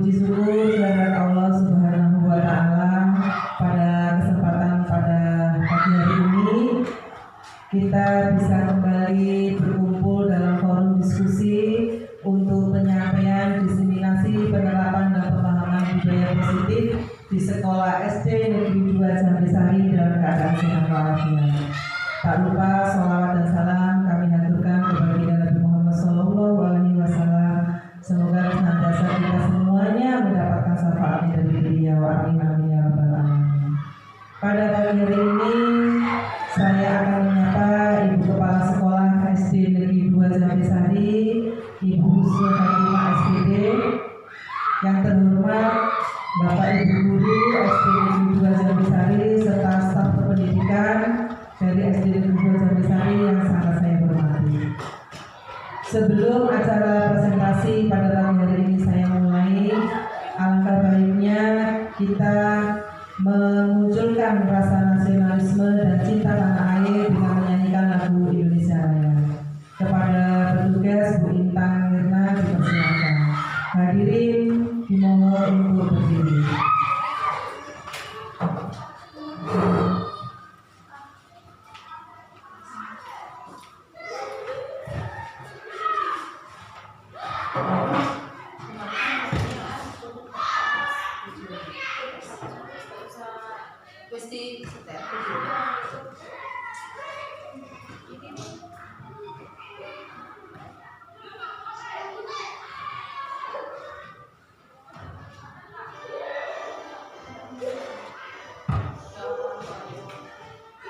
Puji syukur kehadirat Allah Subhanahu wa Ta'ala. Pada kesempatan pada pagi hari ini kita bisa kembali berkumpul dalam forum diskusi untuk penyampaian diseminasi penerapan dan pemahaman budaya positif di sekolah SD Negeri 2 Jambesari dalam keadaan sehat walafiat. Tak lupa sholawat dan salam kami haturkan kepada Nabi Muhammad SAW. Semoga senantiasa kita semuanya mendapatkan syafaat dari beliau. Amin amin ya rabbal alamin. Pada pagi hari ini saya akan menyapa Ibu Kepala Sekolah SD Negeri 2 Jambesari, Ibu Husnul Khotimah SPD. Yang terhormat Bapak Ibu Guru SD Negeri 2 Jambesari serta staf pendidikan dari SD Negeri 2 Jambesari yang sangat saya hormati. Sebelum acara presentasi pada pagi hari ini saya mulai, alangkah baiknya kita memunculkan rasa nasionalisme dan cinta tanah air dengan menyanyikan lagu Indonesia Raya. Kepada petugas Bu Intang Mirna dipersilakan. Hadirin dimohon untuk berdiri.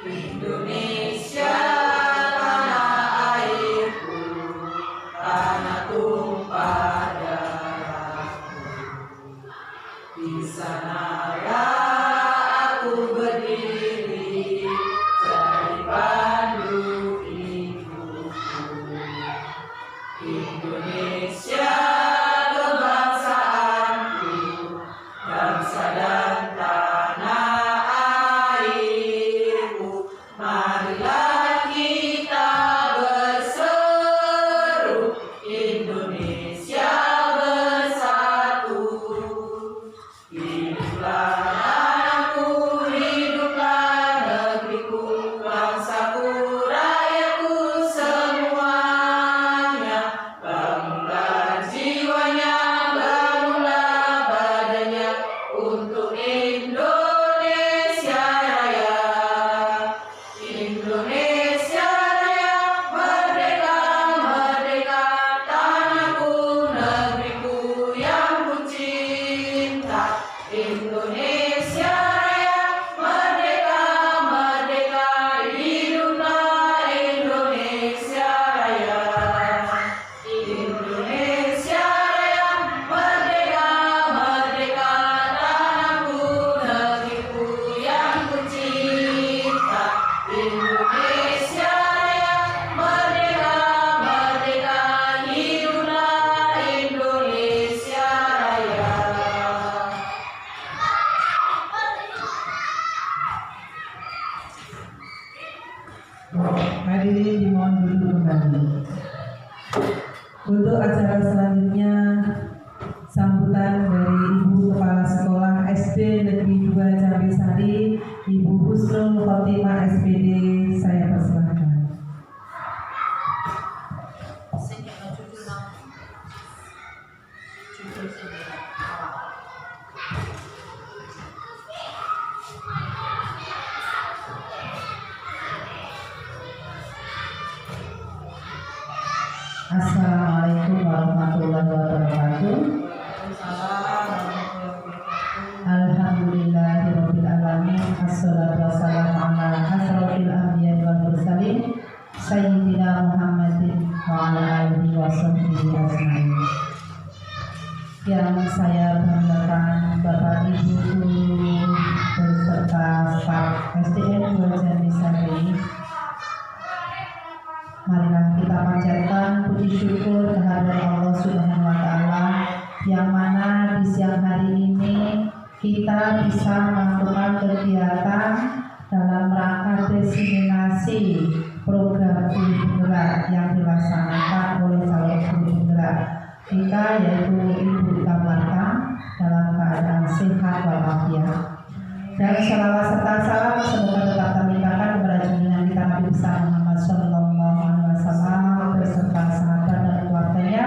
Indonesia tanah airku, tanah tumpah darahku. Di sanalah aku berdiri, jadi pandu hidupku. Indonesia kebangsaanku, bangsa dan tanah airku. Marilah kita berseru, Indonesia bersatu. Hiduplah tanahku, hiduplah negeriku, bangsaku, rakyatku semuanya. Bangunlah jiwanya, bangunlah badannya untuk Indonesia Raya. Indonesia Raya, merdeka, merdeka, tanahku, negeriku yang ku cinta. Indonesia Raya, merdeka, merdeka, hiduplah Indonesia Raya. Indonesia Raya, merdeka, merdeka, tanahku, negeriku yang ku cinta. Indonesia Raya, merdeka, merdeka, hiduplah Indonesia Raya. Hadirin dimohon duduk kembali. Untuk acara selanjutnya, sambutan dari Ibu Kepala Sekolah SD Negeri 2 Jambesari, Ibu Husnul Khotimah SPD, saya persilahkan. Assalamualaikum warahmatullahi wabarakatuh. Alhamdulillahirabbil alamin. Assalatu wassalamu ala asrofil anbiya'i wal mursalin sayyidina Muhammadin wa ala alihi washabbihi ajmain. Yang saya banggakan Bapak Ibu guru beserta staf SDN 2 Jambesari, marilah kita panjatkan puji syukur kehadirat Allah Subhanahu wa Ta'ala, yang mana di siang hari ini kita bisa melakukan kegiatan dalam rangka diseminasi program guru penggerak yang dilaksanakan oleh calon guru penggerak kita, yaitu Ibu Kamarka sehat walafiat. Dan salawat serta salam semoga tetap terlimpahkan kepada junjungan kita Nabi besar Muhammad Sallallahu Alaihi Wasallam beserta sahabat dan keluarganya.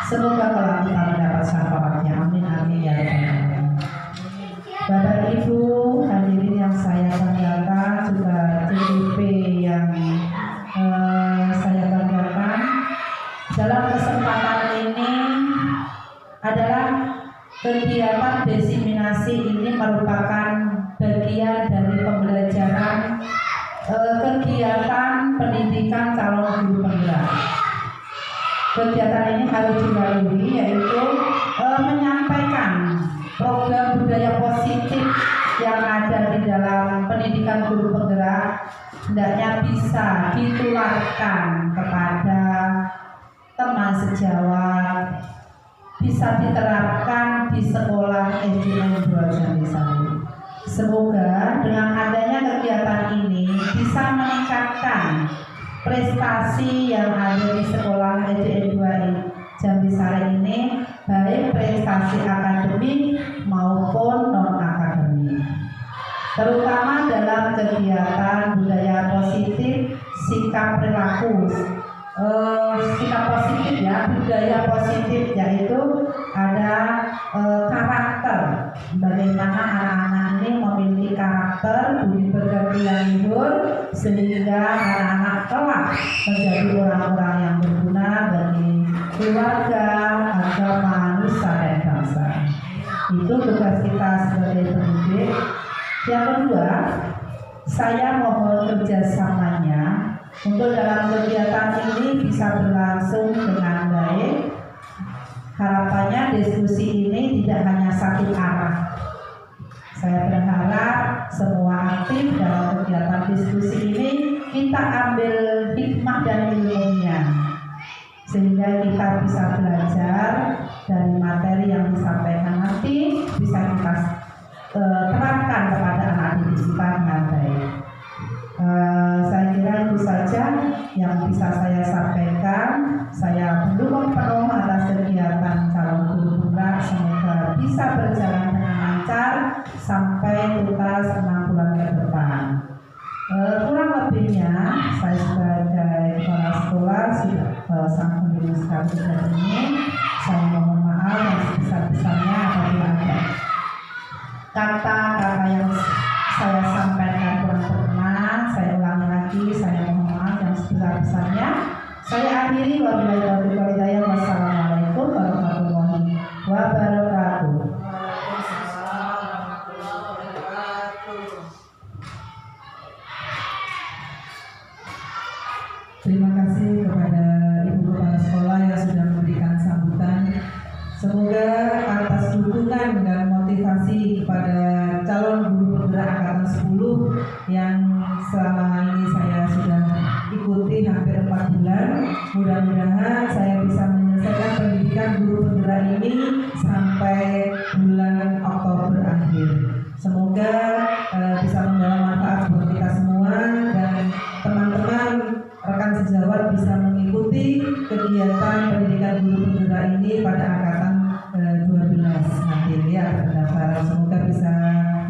Semoga kelak kita mendapat syafaatnya. Amin amin ya rabbal alamin. Bapak Ibu hadirin yang saya banggakan, juga CDP yang saya banggakan, dalam kesempatan ini adalah kegiatan diseminasi ini merupakan bagian dari pembelajaran kegiatan pendidikan calon guru penggerak. Kegiatan ini harus dilalui, yaitu menyampaikan program budaya positif yang ada di dalam pendidikan guru penggerak hendaknya bisa ditularkan kepada teman sejawat, bisa diterapkan di sekolah SDN 2 Jambi Sari. Semoga dengan adanya kegiatan ini bisa meningkatkan prestasi yang ada di sekolah SDN 2 Jambi Sari ini, baik prestasi akademik maupun non akademik, terutama dalam kegiatan budaya positif, sikap perilaku, sikap positif ya, budaya positif, yaitu ada karakter, bagaimana anak-anak ini memiliki karakter, budi pekerti yang luhur, sehingga anak-anak kelak menjadi orang-orang yang berguna bagi keluarga, agama, nusa dan bangsa. Itu tugas kita sebagai pendidik. Yang kedua, saya mohon kerjasamanya untuk dalam kegiatan ini bisa berlangsung dengan baik. Harapannya diskusi ini tidak hanya satu arah. Saya berharap semua aktif dalam kegiatan diskusi ini kita ambil hikmah dan ilmunya, sehingga kita bisa belajar dari materi yang disampaikan nanti, bisa kita terapkan kepada anak didik kita dengan baik. Saya kira itu saja yang bisa saya sampaikan. Saya mendukung penuh atas kegiatan calon guru penggerak, semoga bisa berjalan dengan lancar sampai tuntas 6 bulan ke depan. Kurang lebihnya saya sebagai kepala sekolah sang pendidik ini, saya mohon maaf yang sebesar-besarnya apabila ada kata-kata yang saya sampaikan kurang berkenan. Saya ulangi lagi, saya mohon maaf yang sebesar-besarnya. Saya akhiri, wabillahi taufiq wal hidayah. Wassalamualaikum warahmatullahi wabarakatuh. Terima kasih kepada Ibu Kepala Sekolah yang sudah memberikan sambutan. Semoga atas dukungan dan motivasi kepada calon guru penggerak angkatan 10 yang selama ini saya sudah ikuti hampir 4 bulan. Mudah-mudahan saya bisa menyelesaikan pendidikan guru penggerak ini sampai bulan Oktober akhir. Semoga bisa membawa manfaat buat kita semua dan teman-teman rekan sejawat bisa mengikuti kegiatan pendidikan guru penggerak ini pada angkatan 12 nanti ya pendaftaran. Semoga bisa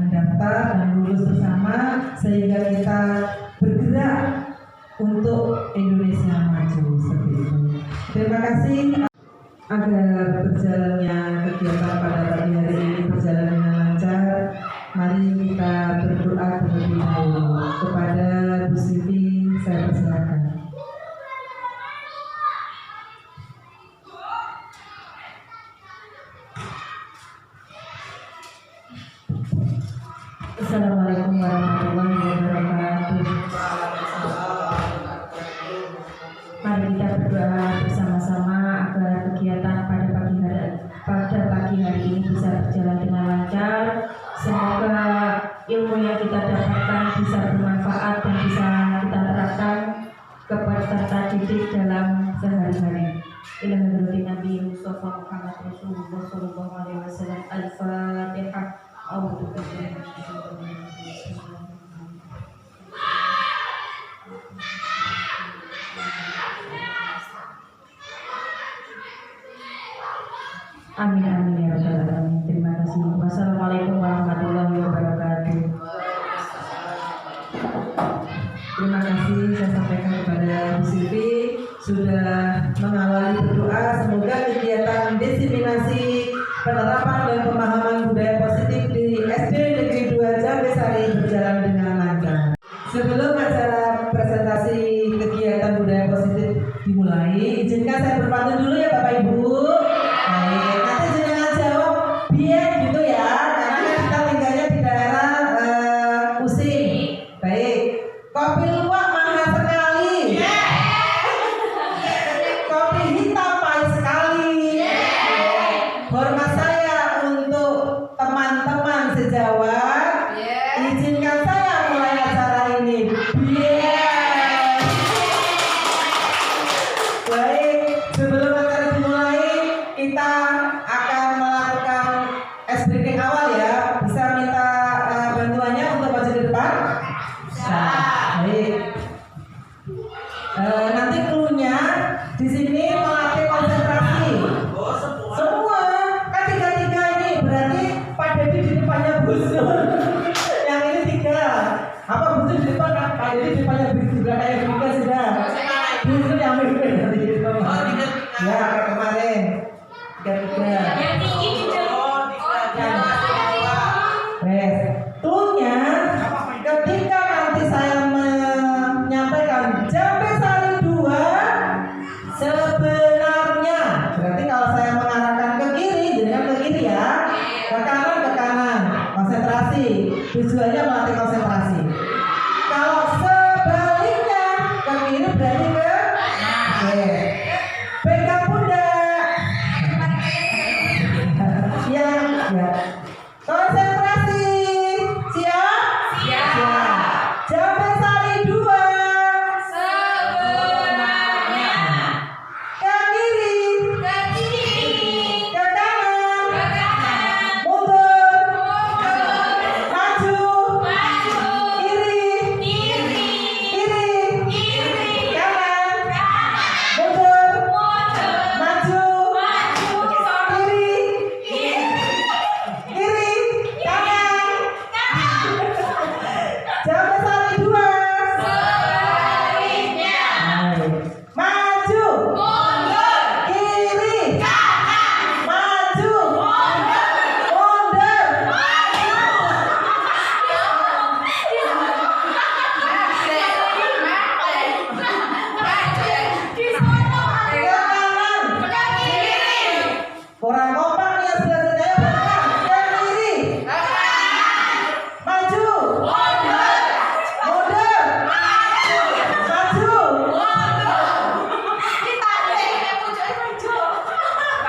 mendaftar dan lulus bersama sehingga kita bergerak untuk Indonesia maju seperti itu. Terima kasih. Agar berjalannya kegiatan pada pagi hari ini berjalan dengan lancar, mari kita berdoa terlebih dahulu. Kepada Bu Siti saya persilakan. Assalamualaikum warahmatullahi wabarakatuh. Mari kita berdoa bersama-sama agar kegiatan pada pagi hari ini bisa berjalan dengan lancar. Semoga ilmu yang kita dapatkan bisa bermanfaat dan bisa kita terapkan kepada peserta didik dalam sehari-hari. Ila hadratin Nabi Mustafa Muhammad Rasulullah sallallahu alaihi wasallam. Al-Fatihah. A'udzu billahi minasyaitonir rajim. Amin amin ya rabbal alamin. Terima kasih. Wassalamualaikum warahmatullahi wabarakatuh. Terima kasih saya sampaikan kepada Bu Silvi sudah mengawali berdoa semoga kegiatan diseminasi penerapan dan pemahaman budaya positif di SD Negeri 2 Jambesari berjalan dengan lancar. Sebelum acara presentasi kegiatan budaya positif dimulai, izinkan saya berpantun dulu ya Bapak Ibu. Baik, nanti jangan jawab biar gitu ya, karena kita tinggalnya di daerah Using. Baik, kopi luwak mahal sekali. Kopi hitam pahit sekali. Hormat saya untuk teman-teman sejawat. Izinkan saya mulai acara ini. Baik, sebelum acara dimulai, kita akan melakukan ice breaking awal ya. Bisa minta bantuannya untuk maju di depan? Bisa. Baik. Nanti cluenya di sini melatih konsentrasi. Semua kan tiga ini berarti Pak Dedi di depannya Gus Dur. Yang ini tiga. Apa Gus Dur di depan kan? Pak Dedi di depannya Gus Dur kayak tiga sudah. Gus Dur yang mimpin nanti di depan. Ya kayak kemarin. Tiga. Yang tinggi di Cluenya ketika nanti saya menyampaikan Jambesari 2 sebenarnya, berarti kalau saya mengarahkan ke kiri, jangan ke kiri ya, ke kanan, konsentrasi, tujuannya melatih konsentrasi. Kalau sebaliknya ke kiri berarti ke oke. Pegang pundak. Ya. Konsentrasi. Siap? Siap. Jambesari 2. sebenarnya Ke kiri. ke kiri, Ke kanan. ke kanan, Mundur. mundur, Maju. maju, Kiri. kiri, Kiri. kiri, Kanan. kanan, Mundur. mundur, Maju. maju, Kiri. kiri, Kiri. Kanan. kanan, Jambesari 2. sebaliknya, Maju. mundur, Kiri. kanan, Maju. mundur, Mundur. di sono, Ke kanan. ke kiri, Kurang kompak nih yang sebelah sini. Ayo belakang. Ke kiri. ke kanan, Maju. mundur, Mundur. maju, Maju. mundur. Ditarik, pucuk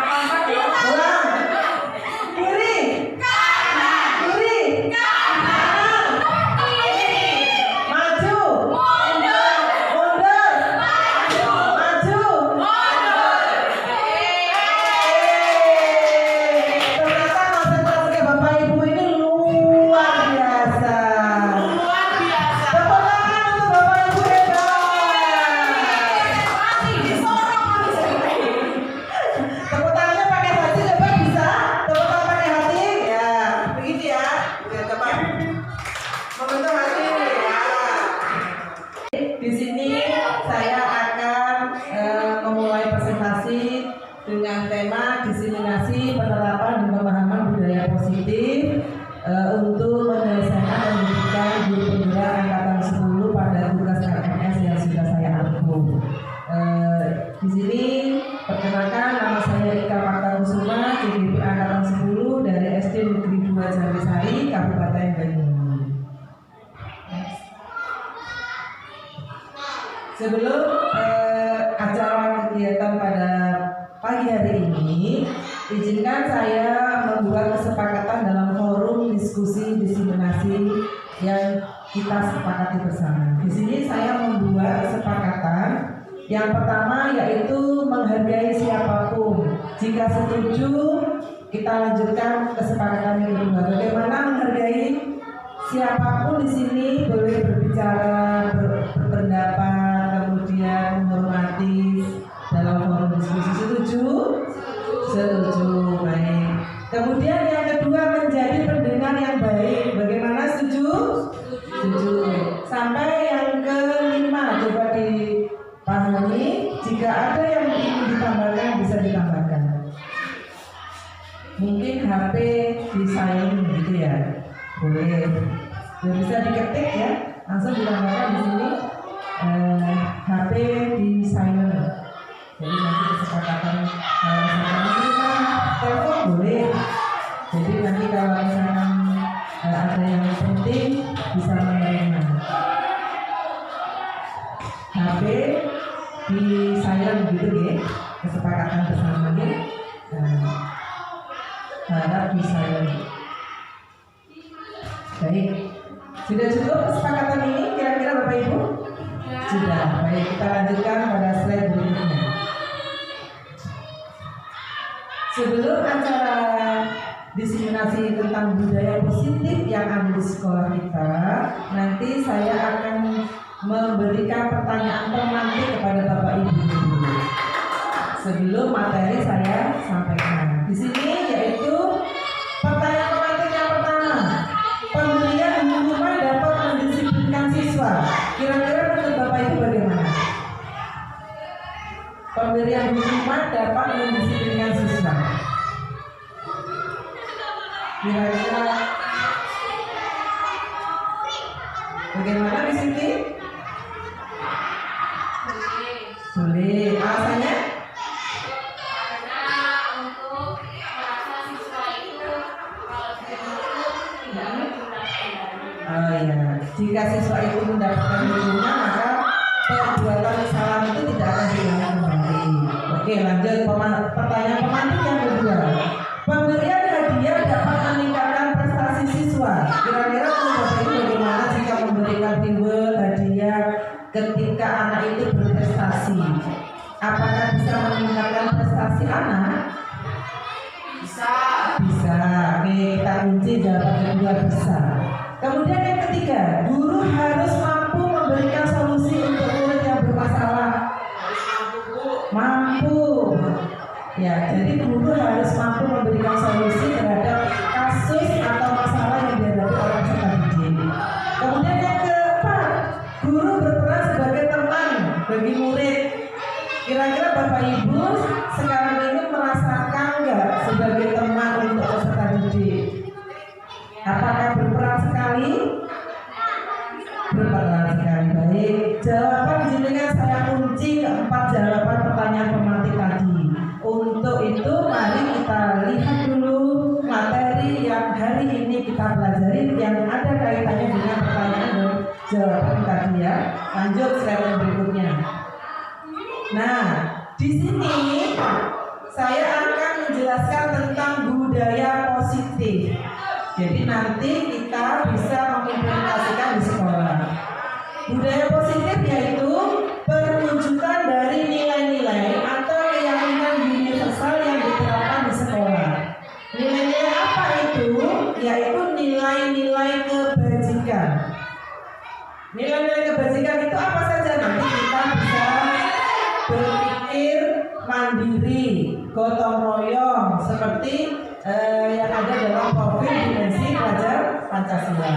maju. Ulang. Kiri. Kanan, Kiri. kanan, kiri, Maju. mundur, Mundur. maju, Maju. mundur. Ternyata konsentrasi Bapak Ibu ini luar biasa. Luar biasa. Tepuk tangan untuk Bapak Ibu hebat. Masih di sono, Tepuk tangannya pakai hati coba bisa? Tepuk tangan pakai hati? Ya, begini ya. Ya, coba. Membentuk hati ya. Di sini saya akan memulai presentasi dengan tema diseminasi penerapan dan pemahaman budaya positif untuk menyelesaikan dan memberikan guru penggerak angkatan 10 pada tugas KMS yang sudah saya angkut. Di sini perkenalkan nama saya Ika Marta Kusuma, CGP angkatan 10 dari SD Negeri 2 Jambesari, Kabupaten Banyuwangi. Sebelum acara kegiatan pada pagi hari ini, izinkan saya membuat kesepakatan dalam forum diskusi diseminasi yang kita sepakati bersama. Di sini saya membuat kesepakatan yang pertama yaitu menghargai siapapun. Jika setuju, kita lanjutkan kesepakatan yang kedua. Bagaimana menghargai siapapun di sini, boleh berbicara, berpendapat, kemudian menghormati dalam forum diskusi. Setuju? Setuju, baik. Kemudian yang kedua, menjadi pendengar yang baik. Bagaimana, setuju? Setuju. Sampai yang kelima, coba dipahami. Jika ada yang ingin ditambahkan, bisa ditambahkan. Mungkin HP di silent gitu ya, boleh. Bisa diketik ya, langsung ditambahkan di sini. HP di silent. Jadi nanti kesepakatan misalkan telepon boleh. Jadi nanti kalau misalkan ada yang penting bisa menerima. HP di silent gitu ya, kesepakatan bersama ya. Harap di silent. Baik, sudah cukup kesepakatan ini kira-kira Bapak Ibu? Sudah. Baik, kita lanjutkan pada slide berikutnya. Sebelum acara diseminasi tentang budaya positif yang ada di sekolah kita, nanti saya akan memberikan pertanyaan pemantik kepada Bapak Ibu sebelum materi saya sampaikan. Di sini yaitu pertanyaan pemantik yang pertama, pemberian hukuman dapat mendisiplinkan siswa. Kira-kira menurut Bapak Ibu bagaimana? Pemberian hukuman dapat mendisiplinkan siswa. Kira-kira bagaimana di sini? Boleh. Alasannya? Karena untuk merasa siswa itu kalau Oh ya, jika siswa itu mendapatkan hukuman, maka perbuatan kesalahan itu tidak akan diulang kembali. Oke, lanjut pertanyaan pemantik yang kedua. Pemberian hadiah dapat meningkatkan prestasi siswa. Kira-kira menurut Bapak Ibu bagaimana jika memberikan reward hadiah ketika anak itu berprestasi? Apakah bisa meningkatkan prestasi anak? bisa. Bisa. Oke, kita kunci jawaban kedua bisa. Kemudian yang ketiga, guru harus mampu memberikan solusi untuk murid yang bermasalah. Harus mampu, Bu. Mampu. Ya, jadi guru harus mampu memberikan solusi terhadap kasus atau masalah yang dihadapi oleh peserta didik. Kemudian yang keempat, guru berperan sebagai teman bagi murid. Kira-kira Bapak Ibu sekarang ini merasakan nggak sebagai teman untuk peserta didik? Apakah berperan sekali? Berperan sekali. Baik. Jawaban jenengan saya kunci keempat jawaban pertanyaan pemantik tadi. Untuk itu mari kita lihat dulu materi yang hari ini kita pelajari yang ada kaitannya dengan pertanyaan dan jawaban tadi ya. Lanjut slide berikutnya. Nah, di sini saya akan menjelaskan tentang budaya positif. Jadi nanti kita bisa mengimplementasikan di sekolah. Budaya positif yaitu perwujudan dari nilai-nilai atau keyakinan universal yang diterapkan di sekolah. Nilai-nilai apa itu? Yaitu nilai-nilai kebajikan. Nilai-nilai kebajikan itu apa saja? Nanti kita bisa berpikir mandiri, gotong royong, seperti yang ada dalam profil dimensi pelajar Pancasila.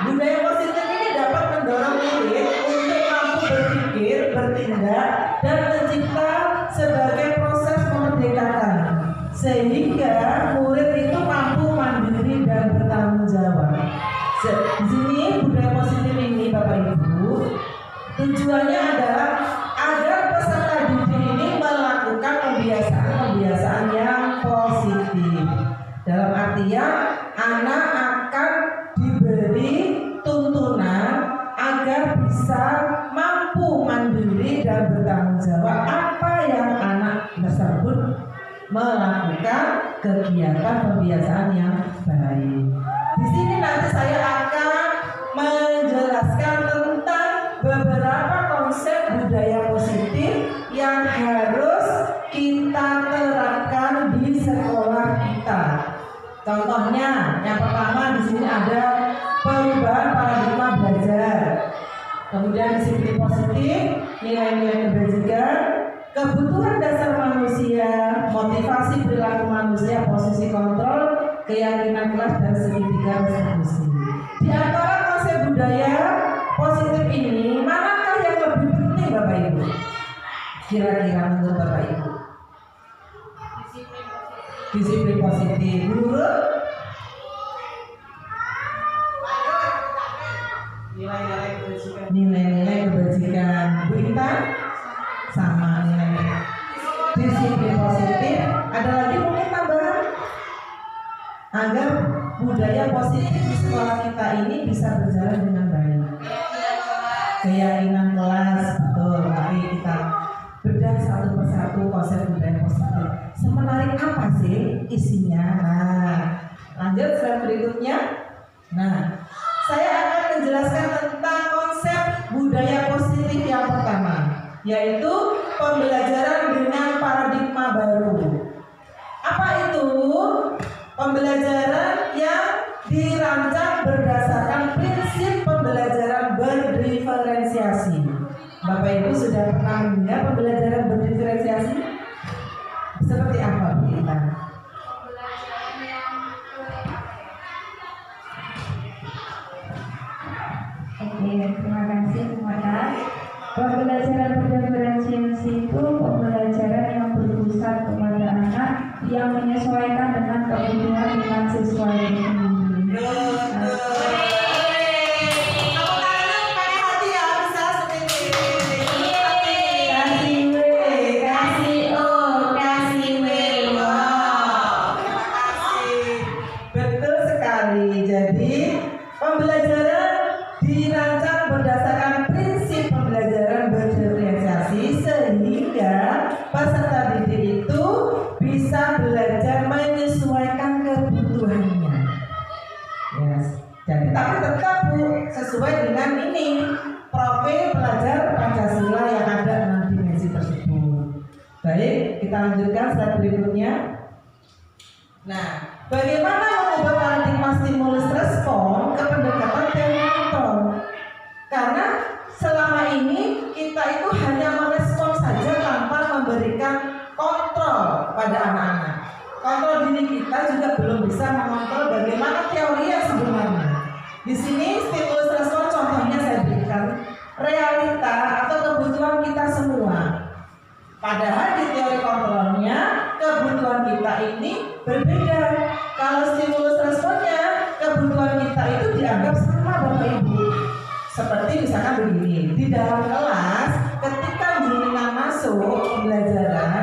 Budaya positif ini dapat mendorong murid untuk mampu berpikir, bertindak, dan mencipta sebagai proses memerdekakan, sehingga murid itu mampu mandiri dan bertanggung jawab. Di sini budaya positif ini Bapak Ibu tujuannya adalah agar peserta didik ini melakukan kebiasaan yang positif. Dalam artian anak akan diberi tuntunan agar bisa mampu mandiri dan bertanggung jawab apa yang anak tersebut melakukan kegiatan kebiasaan yang baik. Di sini nanti saya akan menjelaskan tentang beberapa konsep budaya positif yang harus kita terapkan di sekolah kita. Contohnya, yang pertama di sini ada perubahan paradigma belajar. Kemudian disiplin positif, nilai-nilai kebajikan, kebutuhan dasar manusia, motivasi perilaku manusia, posisi kontrol, keyakinan kelas dan segitiga restitusi. Di antara konsep budaya positif ini, manakah yang lebih penting Bapak Ibu? Kira-kira menurut Bapak Ibu? Disiplin positif. Menurut nilai-nilai kebajikan. Bu Intan? Sama nilai disiplin positif. Ada lagi mungkin tambahan agar budaya positif di sekolah kita ini bisa berjalan dengan baik. Keyakinan kelas, betul. Tapi kita bedah satu persatu konsep budaya positif. Semenarik apa sih isinya? Nah, lanjut slide berikutnya. Nah, saya akan menjelaskan tentang konsep budaya positif yang pertama, yaitu pembelajaran dengan paradigma baru. Apa itu? Pembelajaran yang dirancang berdasarkan prinsip pembelajaran berdiferensiasi. Bapak Ibu sudah pernah mendengar pembelajaran berdiferensiasi? Seperti apa Bu Intan? Pembelajaran yang Oke, terima kasih semuanya. Pembelajaran berdiferensiasi itu pembelajaran yang berpusat kepada anak yang menyesuaikan dengan kebutuhan dengan siswa itu sendiri. Betul sekali. Jadi pembelajaran dirancang berdasarkan prinsip pembelajaran berdiferensiasi sehingga peserta didik itu bisa belajar menyesuaikan kebutuhannya. Yes. Jadi tapi tetap Bu sesuai dengan ini profil pelajar Pancasila yang ada 6 dimensi tersebut. Baik, kita lanjutkan slide berikutnya. Nah, bagaimana mengubah paradigma stimulus respon ke pendekatan teori kontrol? Karena selama ini kita itu hanya merespon saja tanpa memberikan kontrol pada anak-anak. Kontrol diri kita juga belum bisa mengontrol bagaimana teori yang sebenarnya. Di sini stimulus respon contohnya saya berikan realita atau kebutuhan kita semua. Padahal di teori kontrolnya kebutuhan kita ini berbeda. Kalau stimulus responnya kebutuhan kita itu dianggap sama Bapak Ibu. Seperti misalkan begini, di dalam kelas ketika jenengan masuk pembelajaran,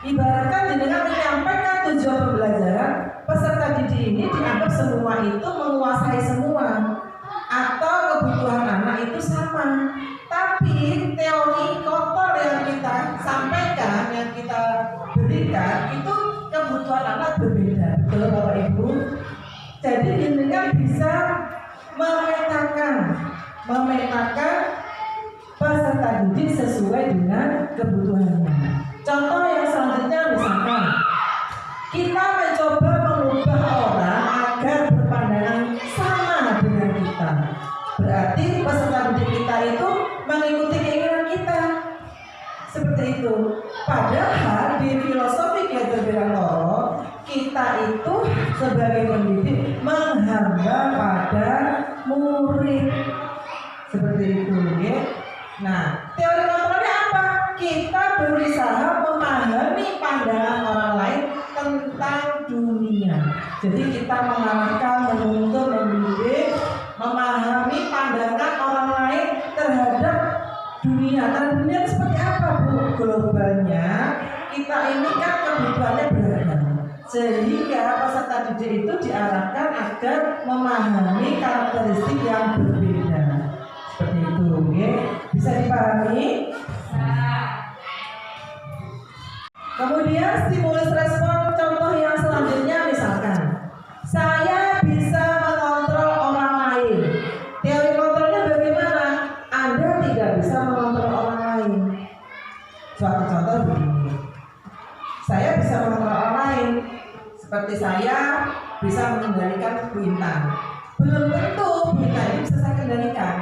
ibaratkan jenengan menyampaikan tujuan pembelajaran, peserta didik ini dianggap semua itu menguasai semua atau kebutuhan anak itu sama. Tapi teori kontrol yang kita sampaikan, yang kita berikan itu kebutuhan anak berbeda. Betul Bapak Ibu? Jadi jenengan bisa memetakan peserta didik sesuai dengan kebutuhannya. Contoh yang selanjutnya misalkan kita mencoba mengubah orang agar berpandangan sama dengan kita. Berarti peserta didik kita itu mengikuti keinginan kita. Seperti itu. Padahal di filosofi Ghazali Berantoro kita itu sebagai pendidik menghamba pada murid. Seperti itu, ya. Nah, teori kontrolnya apa? Kita berusaha memahami pandangan orang lain tentang dunia. Jadi kita mengarahkan, menuntun, mendidik, memahami pandangan orang lain terhadap dunia. Terhadap dunia seperti apa Bu? Globalnya kita ini kan kebutuhannya beragam. Sehingga peserta didik itu diarahkan agar memahami karakteristik yang berbeda. Seperti itu, ya. Bisa dipahami? Kemudian stimulus respon contoh yang selanjutnya misalkan saya bisa mengontrol orang lain. Teori kontrolnya bagaimana? Anda tidak bisa mengontrol orang lain. Suatu contoh begini, saya bisa mengontrol orang lain. Seperti saya bisa mengendalikan Bu Intan. Belum tentu Bu Intan ini bisa saya kendalikan.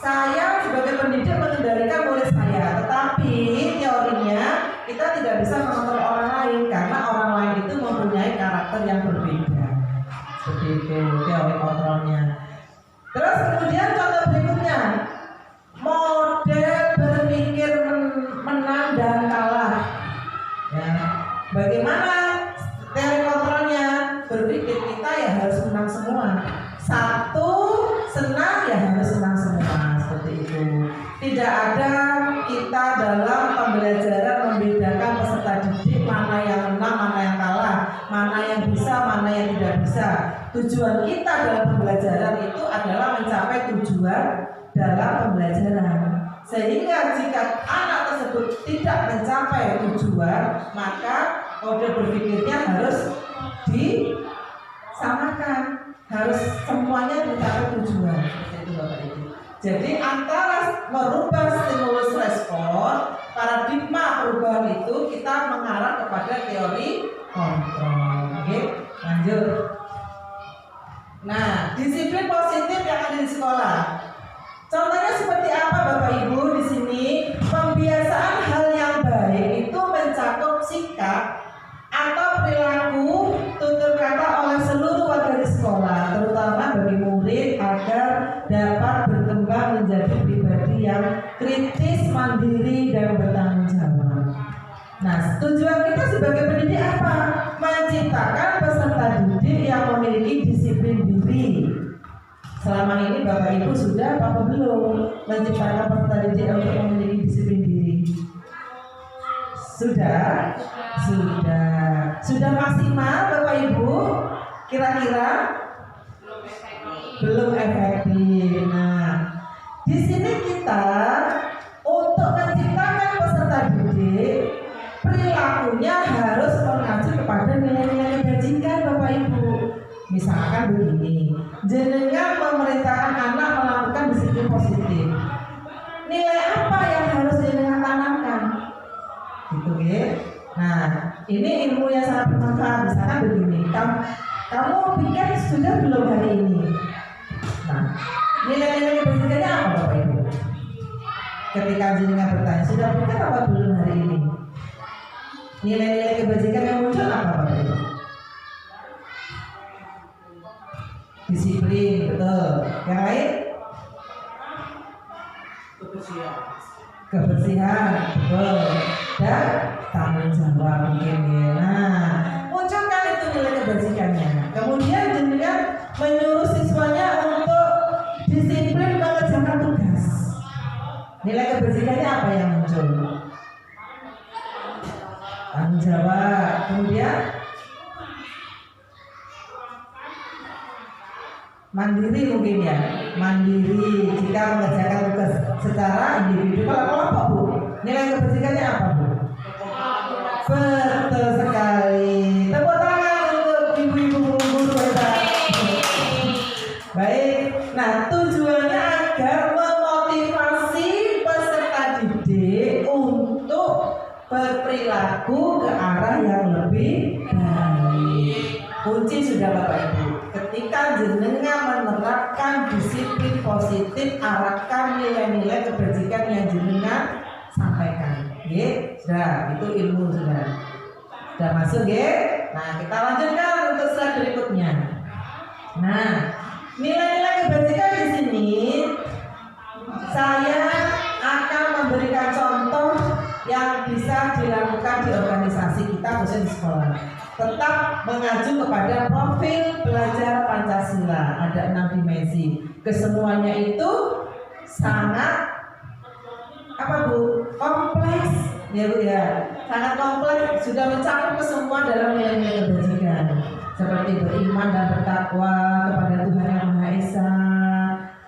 Saya sebagai pendidik mengendalikan murid saya, tetapi teori kita tidak bisa mengontrol orang lain karena orang lain itu mempunyai karakter yang berbeda. Seperti itu teori kontrolnya. Terus kemudian contoh berikutnya, model berpikir menang dan kalah. Ya, bagaimana teori kontrolnya? Berpikir kita ya harus menang semua. Satu senang ya harus senang semua, seperti itu. Tidak ada kita dalam pembelajaran membedakan peserta didik mana yang menang, mana yang kalah, mana yang bisa, mana yang tidak bisa. Tujuan kita dalam pembelajaran itu adalah mencapai tujuan dalam pembelajaran. Sehingga jika anak tersebut tidak mencapai tujuan, maka model berpikirnya harus disamakan, harus semuanya mencapai tujuan. Itu Bapak Ibu. Jadi antara merubah stimulus respon, paradigma perubahan itu kita mengarah kepada teori kontrol. Oke, lanjut. Nah, disiplin positif yang ada di sekolah. Contohnya seperti apa Bapak Ibu di sini? Pembiasaan hal yang baik itu mencakup sikap atau perilaku tutur kata oleh seluruh warga di sekolah, terutama bagi murid agar dapat berkembang menjadi pribadi yang kritis, mandiri, dan bertanggung jawab. Nah, tujuan kita sebagai pendidik apa? Menciptakan peserta didik yang memiliki disiplin diri. Selama ini Bapak Ibu sudah apa belum menciptakan peserta didik untuk memiliki disiplin diri? Sudah? Sudah maksimal Bapak Ibu? Kira-kira? Belum efektif. Nah, di sini kita untuk menciptakan peserta didik, perilakunya harus mengacu kepada nilai-nilai kebajikan Bapak Ibu. Misalkan begini, jenengan memerintahkan anak melakukan disiplin positif. Nilai apa yang harus jenengan tanamkan? Gitu ya. Nah, ini ilmu yang sangat bermanfaat. Misalkan begini, kamu pikir sudah belum hari ini? Nah, nilai-nilai kebajikannya apa Bapak Ibu? Ketika jenengan bertanya, sudah pikir apa belum hari ini? Nilai-nilai kebajikan yang muncul apa Bapak Ibu? Disiplin, betul. Yang lain? Kebersihan, betul. Dan tanggung jawab mungkin ya. Nah, munculkan itu nilai kebajikannya. Kemudian jenengan menyuruh siswanya untuk disiplin mengerjakan tugas. Nilai kebajikannya apa yang muncul? Tanggung jawab. Kemudian mandiri mungkin ya, mandiri jika mengerjakan tugas secara individu. Kalau kelompok Bu, nilai kebajikannya apa Bu? Betul sekali. Tepuk tangan untuk ibu-ibu guru hebat. Baik, nah tujuannya agar memotivasi peserta didik untuk berperilaku ke arah yang lebih baik. Kunci sudah Bapak Ibu. Ketika jenengan menerapkan disiplin positif, arahkan nilai-nilai kebajikan yang jenengan sampaikan. Oke, sudah, itu ilmu sudah masuk ya. Nah, kita lanjutkan untuk slide berikutnya. Nah, nilai-nilai kebajikan di sini saya akan memberikan contoh yang bisa dilakukan di organisasi kita khususnya di sekolah. Tetap mengacu kepada profil belajar Pancasila. Ada 6 dimensi. Kesemuanya itu sangat apa Bu? Kompleks ya Bu ya. Sangat kompleks, sudah mencakup ke semua dalam nilai-nilai kebajikan. Seperti beriman dan bertakwa kepada Tuhan Yang Maha Esa,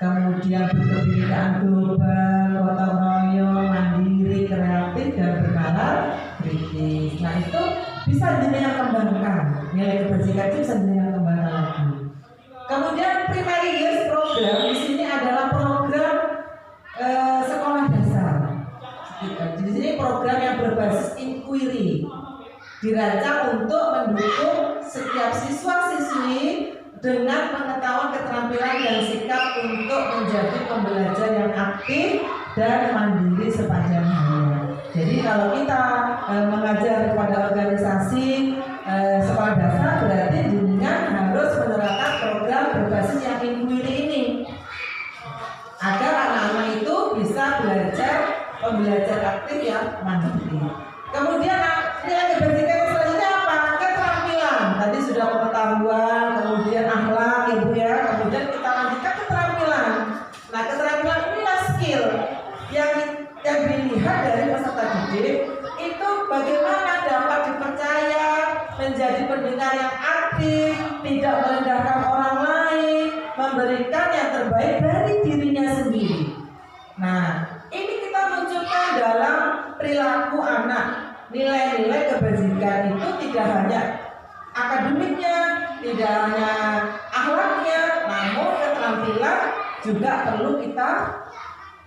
kemudian berkebinekaan global, gotong royong, mandiri, kreatif, dan bernalar kritis. Nah itu bisa jenengan kembangkan. Nilai kebajikan itu bisa jenengan kembangkan lagi. Kemudian primary years program di sini adalah program sekolah dasar. Di sini program yang berbasis inquiry, dirancang untuk mendukung setiap siswa-siswi dengan pengetahuan, keterampilan, dan sikap untuk menjadi pembelajar yang aktif dan mandiri sepanjang hari. Jadi kalau kita mengajar kepada organisasi sekolah dasar, berarti jenengan harus menerapkan program berbasis yang inklusi ini agar anak-anak itu bisa belajar pembelajar aktif yang mandiri. Kemudian nilai kebajikan selanjutnya apa? Keterampilan. Tadi sudah pengetahuan, kemudian akhlak, ibu ya. Kemudian kita lanjutkan keterampilan. Nah, keterampilan inilah skill yang dilihat dari peserta didik itu bagaimana dapat dipercaya, menjadi pendengar yang aktif, tidak merendahkan orang lain, memberikan yang terbaik dari dirinya sendiri. Nah, ini kita munculkan dalam perilaku anak. Nilai-nilai kebajikan itu tidak hanya akademiknya, tidak hanya akhlaknya, namun keterampilan juga perlu kita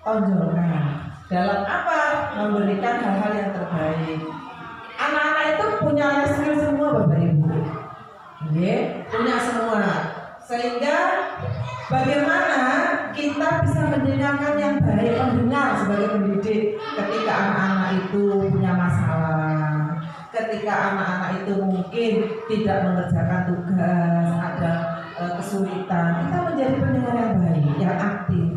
tonjolkan. Dalam apa? Memberikan hal-hal yang terbaik. Anak-anak itu punya skill semua, Bapak Ibu. Punya semua. Sehingga bagaimana kita bisa mendengarkan yang baik, mendengar sebagai pendidik ketika anak-anak itu punya masalah, ketika anak-anak itu mungkin tidak mengerjakan tugas, ada kesulitan, kita menjadi pendengar yang baik, yang aktif.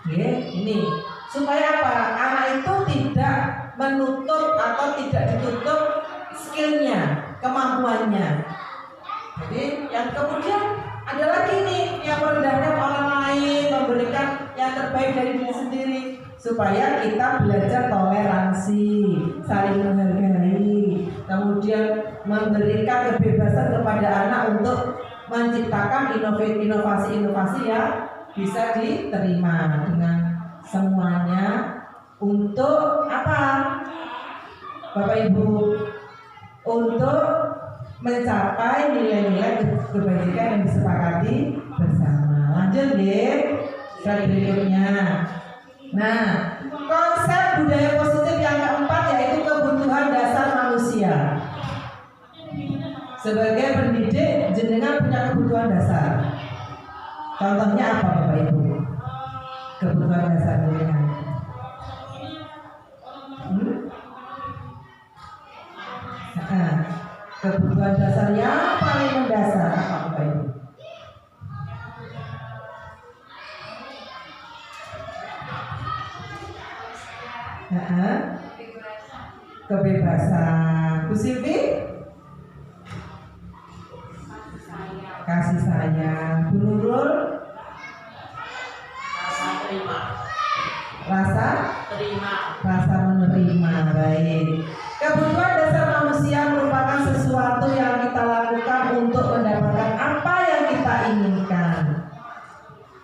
Ini supaya apa? Anak itu tidak menutup atau tidak ditutup skillnya, kemampuannya. Jadi yang kemudian ada lagi nih yang merendahkan orang lain, memberikan yang terbaik dari diri sendiri, supaya kita belajar toleransi, saling menghargai, kemudian memberikan kebebasan kepada anak untuk menciptakan inovasi-inovasi yang bisa diterima dengan semuanya untuk apa, Bapak Ibu? Untuk mencapai nilai-nilai kebajikan yang disepakati bersama. Lanjut ya, slide berikutnya. Nah, konsep budaya positif yang keempat yaitu kebutuhan dasar manusia. Sebagai pendidik, jenengan punya kebutuhan dasar. Contohnya apa, Bapak Ibu? Kebutuhan dasar jenengan. Kebutuhan dasar yang paling mendasar apa, Bapak Ibu? Kebebasan. Bu Silvi? Kasih sayang. Bu Nurul? Rasa terima. Rasa? Terima. Rasa menerima. Baik. Kebutuhan dasar manusia merupakan sesuatu yang kita lakukan untuk mendapatkan apa yang kita inginkan.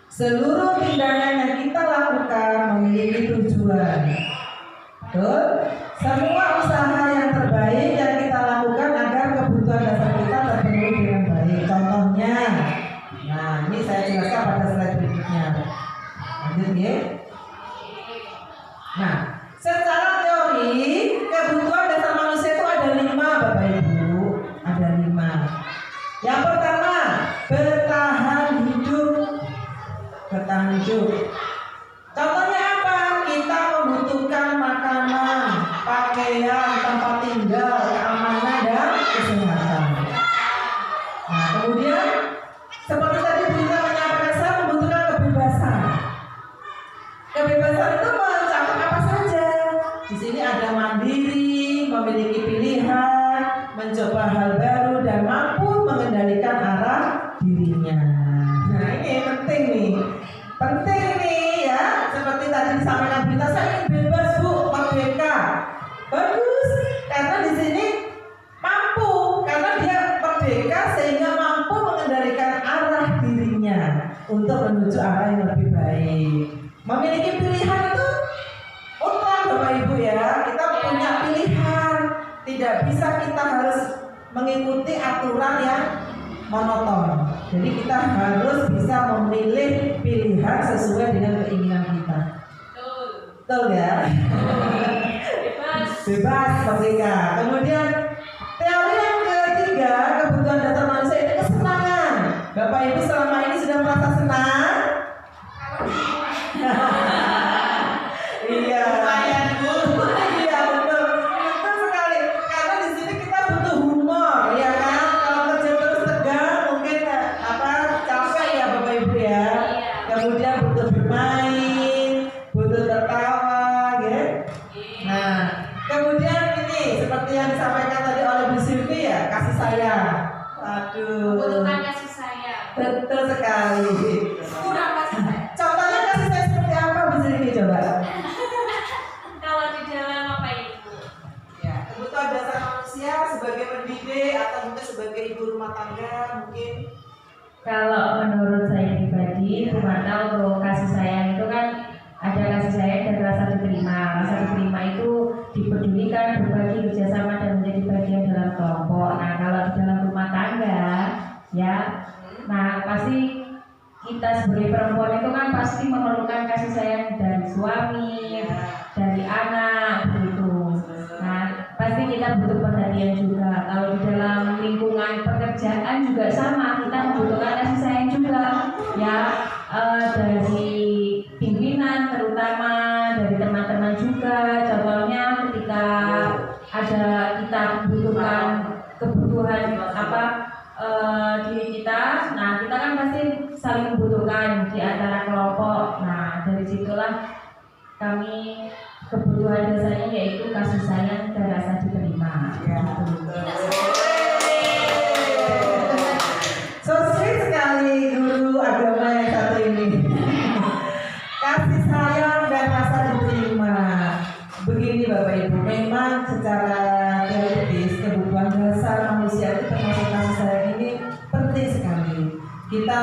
Seluruh tindakan yang kita lakukan memiliki tujuan. Betul? Semua usaha yang terbaik yang kita lakukan agar kebutuhan dasar kita terpenuhi dengan baik. Contohnya, nah ini saya jelaskan pada slide berikutnya. Lanjut ya. Nah, secara teori kebutuhan dasar manusia itu ada 5, Bapak Ibu. Ada 5. Yang pertama, bertahan hidup. Bertahan hidup. Contohnya apa? Kita membutuhkan makanan, pakaian, tempat tinggal, keamanan dan kesehatan. Nah, kemudian seperti tadi kita menyampaikan, saya membutuhkan kebebasan. Kebebasan itu mencakup apa saja? Di sini ada mandiri, memiliki pilihan, mencoba hal baru dan mampu mengendalikan arah dirinya. Nah, ini penting nih. Penting nih ya, seperti tadi disampaikan berita, saya ingin bebas Bu, merdeka. Bagus, karena di sini mampu, karena dia merdeka sehingga mampu mengendalikan arah dirinya untuk menuju arah yang lebih baik. Memiliki pilihan itu utama, Bapak Ibu ya. Kita punya pilihan, tidak bisa kita harus mengikuti aturan yang monoton. Jadi kita harus bisa memilih pilihan sesuai dengan keinginan kita. Betul ya? Bebas, merdeka. Kemudian teori yang ketiga, kebutuhan dasar manusia itu kesenangan. Bapak Ibu selama ini sudah merasa senang? Iya. Iya betul. membutuhkan kasih sayang. Betul sekali. Kurang kasih sayang. Contohnya kasih sayang seperti apa bisa ini coba? Kalau di dalam apa Ibu? Ya, kebutuhan dasar manusia sebagai pendidik atau mungkin sebagai ibu rumah tangga mungkin. Kalau menurut saya pribadi, dimana untuk kasih sayang itu kan ada kasih sayang dan rasa diterima. Rasa diterima itu dipedulikan, berbagi, bekerjasama dan menjadi bagian dalam kelompok. Nah, kalau di dalam rumah tangga, ya, nah pasti kita sebagai perempuan itu kan pasti memerlukan kasih sayang dari suami, dari anak, begitu. Nah, pasti kita butuh perhatian juga. Kalau di dalam lingkungan pekerjaan juga sama, kita membutuhkan kasih sayang juga, ya, dari pimpinan terutama, dari teman-teman juga. Contohnya ketika ada kita membutuhkan kebutuhan apa diri kita, nah kita kan pasti saling membutuhkan di antara kelompok. Nah, dari situlah kami kebutuhan dasarnya yaitu kasih sayang dan rasa diterima. So sweet sekali guru agama yang satu ini. Kasih sayang dan rasa diterima. Begini Bapak Ibu, memang secara teoritis kebutuhan dasar manusia itu termasuk kasih sayang ini penting sekali. Kita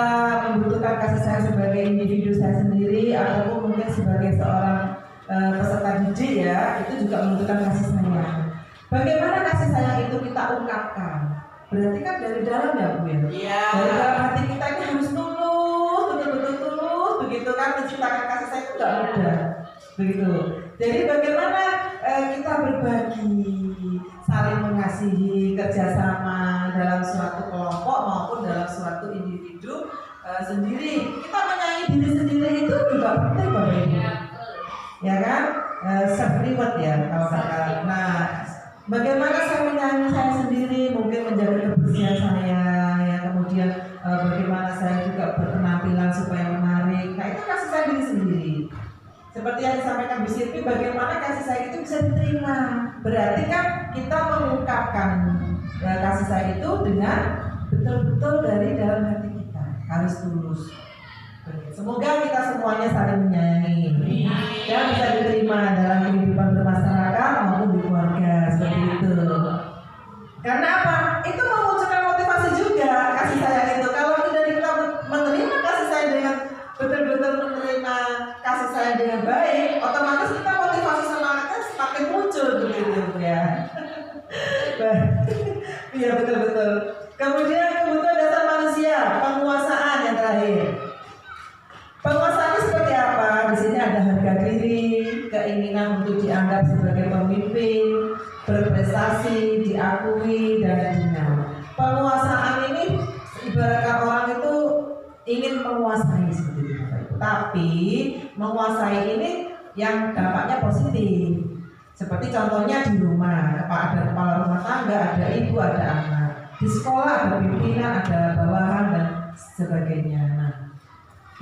membutuhkan kasih sayang sebagai individu saya sendiri ataupun mungkin sebagai seorang peserta didik ya, itu juga membutuhkan kasih sayang. Bagaimana kasih sayang itu kita ungkapkan? Berarti kan dari dalam ya Bu ya? Iya. Dari dalam hati kita ini harus tulus, betul-betul tulus, begitu kan menciptakan kasih sayang itu tidak mudah. Begitu. Jadi bagaimana kita berbagi, saling mengasihi, kerjasama dalam suatu kelompok maupun dalam suatu individu sendiri. Kita menyayangi diri sendiri itu juga penting Bapak Ibu. Ya kan? Self reward ya kalau kata. Nah, bagaimana saya menyayangi saya sendiri, mungkin menjaga kebersihan saya, ya kemudian bagaimana saya juga berpenampilan supaya menarik. Nah itu kasih sayang diri sendiri. Seperti yang disampaikan Bu Sylvie, bagaimana kasih sayang itu bisa diterima. Berarti kan kita mengungkapkan kasih sayang itu dengan betul-betul dari dalam hati kita, harus tulus. Semoga kita semuanya saling menyayangi dan bisa diterima dalam kehidupan bermasyarakat maupun di keluarga seperti itu. Karena apa? Itu memunculkan motivasi juga kasih sayang itu. Kalau tidak kita menerima kasih sayang dengan betul-betul menerima kasih sayang dengan baik, otomatis kita motivasi semangatnya semakin muncul begitu ya. Iya betul-betul. Kemudian kebutuhan dasar manusia, penguasaan yang terakhir. Penguasaan itu seperti apa? Di sini ada harga diri, keinginan untuk dianggap sebagai pemimpin, berprestasi, diakui dan lainnya. Penguasaan ini ibaratkan orang itu ingin menguasai seperti itu. Tapi menguasai ini yang dampaknya positif. Seperti contohnya di rumah, ada kepala rumah tangga, ada ibu, ada anak. Di sekolah ada pimpinan, ada bawahan dan sebagainya. Nah,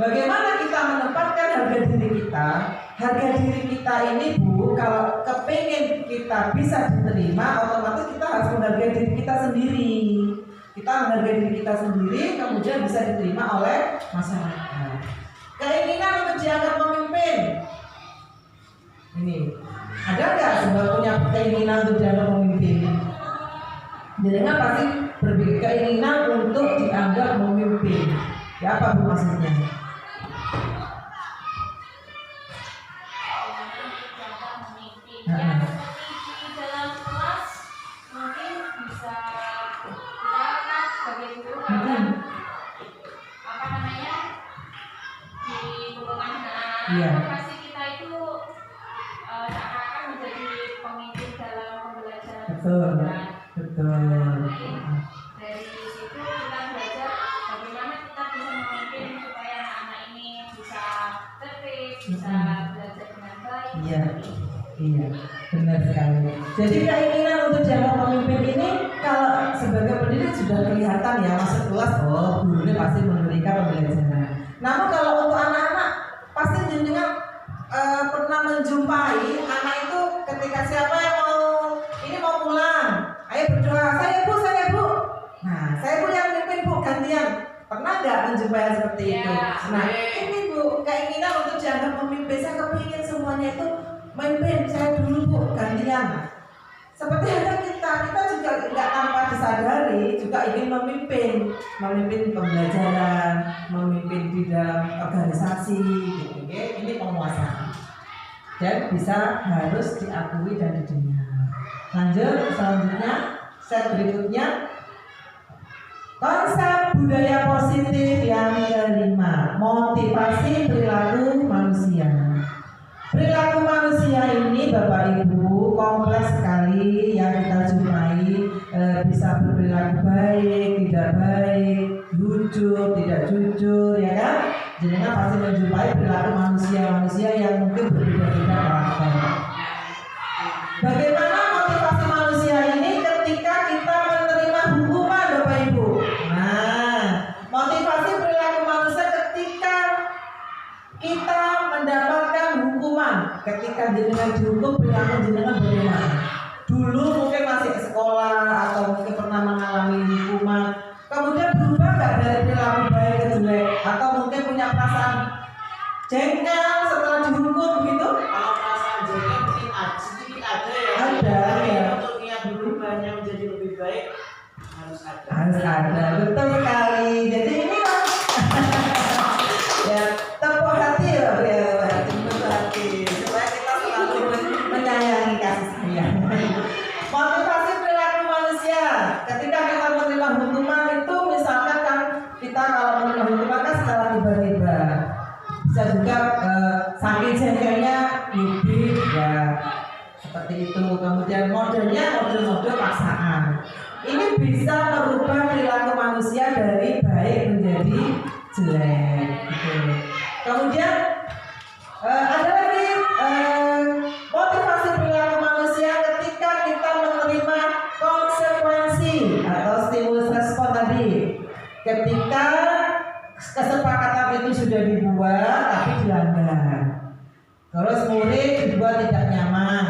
bagaimana kita menempatkan harga diri kita? Harga diri kita ini Bu, kalau kepingin kita bisa diterima, otomatis kita harus menghargai diri kita sendiri. Kita menghargai diri kita sendiri, kemudian bisa diterima oleh masyarakat. Keinginan untuk dianggap pemimpin. Ini, ada nggak sebab punya keinginan untuk dianggap pemimpin? Jenengan pasti berpikir keinginan untuk dianggap pemimpin. Ya apa Bu maksudnya? Ya, seperti di dalam kelas mungkin bisa kita kan sebagai guru kadang apa namanya di lingkungan anak pasti kita itu seakan-akan menjadi pemimpin dalam pembelajaran. Betul, betul. Dari situ kita belajar bagaimana kita bisa memimpin supaya anak-anak ini bisa tertib, bisa belajar dengan baik. Iya. Iya, benar sekali. Jadi keinginan untuk dianggap pemimpin ini kalau sebagai pendidik sudah kelihatan ya, masuk kelas, oh gurunya pasti memberikan pembelajaran. Namun kalau untuk anak-anak pasti jenengan pernah menjumpai anak itu ketika siapa yang mau pulang, ayo berdoa, saya bu. Nah, saya bu yang memimpin bu, gantian. Pernah nggak menjumpai seperti itu? Ya. Nah, ini Bu, keinginan untuk dianggap pemimpin. Saya kepingin semuanya itu memimpin. Saya dulu Bu, gantian. Seperti ada kita juga nggak tanpa disadari juga ingin memimpin pembelajaran, memimpin di dalam organisasi, gitu, ya. Ini penguasaan dan bisa harus diakui dan didengar. Lanjut selanjutnya, set berikutnya, konsep budaya positif yang kelima, motivasi perilaku manusia. Perilaku manusia ini Bapak Ibu kompleks sekali yang kita jumpai, bisa berperilaku baik, tidak baik, jujur, tidak jujur, ya kan? Jenengan pasti menjumpai perilaku manusia yang mungkin berbeda-beda karakter. Bagaimana motivasi manusia ini ketika kita menerima hukuman Bapak Ibu? Nah, motivasi perilaku manusia ketika kita mendapatkan hukuman, ketika jenengan dihukum perilaku jenengan bagaimana? Dulu mungkin masih sekolah atau mungkin pernah mengalami hukuman, kemudian berubah nggak dari perilaku baik ke jelek, atau mungkin punya perasaan jengkel setelah dihukum gitu? Kalau perasaan jengkel mungkin ada ya. Ada ya. Untuk niat berubahnya menjadi lebih baik harus ada. Harus ada, betul sekali. Jadi ini ya, tepuk hati ya, tepuk hati supaya kita selalu menyayangi kasih sayang. Motivasi perilaku manusia ketika kita menerima hukuman itu, misalkan kan kita kalau menerima hukuman kan secara tiba-tiba, bisa juga saking jengkelnya bibit ya seperti itu. Kemudian model paksaan. Ini bisa merubah perilaku manusia dari baik menjadi jelek. Gitu. Kemudian ada lagi motivasi perilaku manusia ketika kita menerima konsekuensi atau stimulus respon tadi. Ketika kesepakatan itu sudah dibuat tapi dilanggar. Terus murid dibuat tidak nyaman.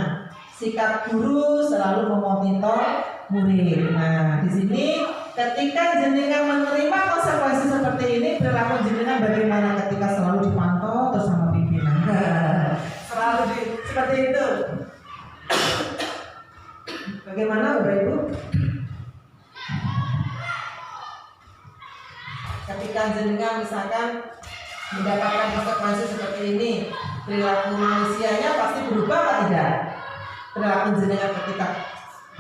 Sikap guru selalu memonitor murid. Nah, di sini ketika jenengan menerima konsekuensi seperti ini, perilaku jenengan bagaimana ketika selalu dipantau terus sama pimpinan? Seperti itu. Bagaimana Bapak Ibu? Ketika jenengan misalkan mendapatkan konsekuensi seperti ini, perilaku manusianya pasti berubah atau tidak? Perilaku jenengan ketika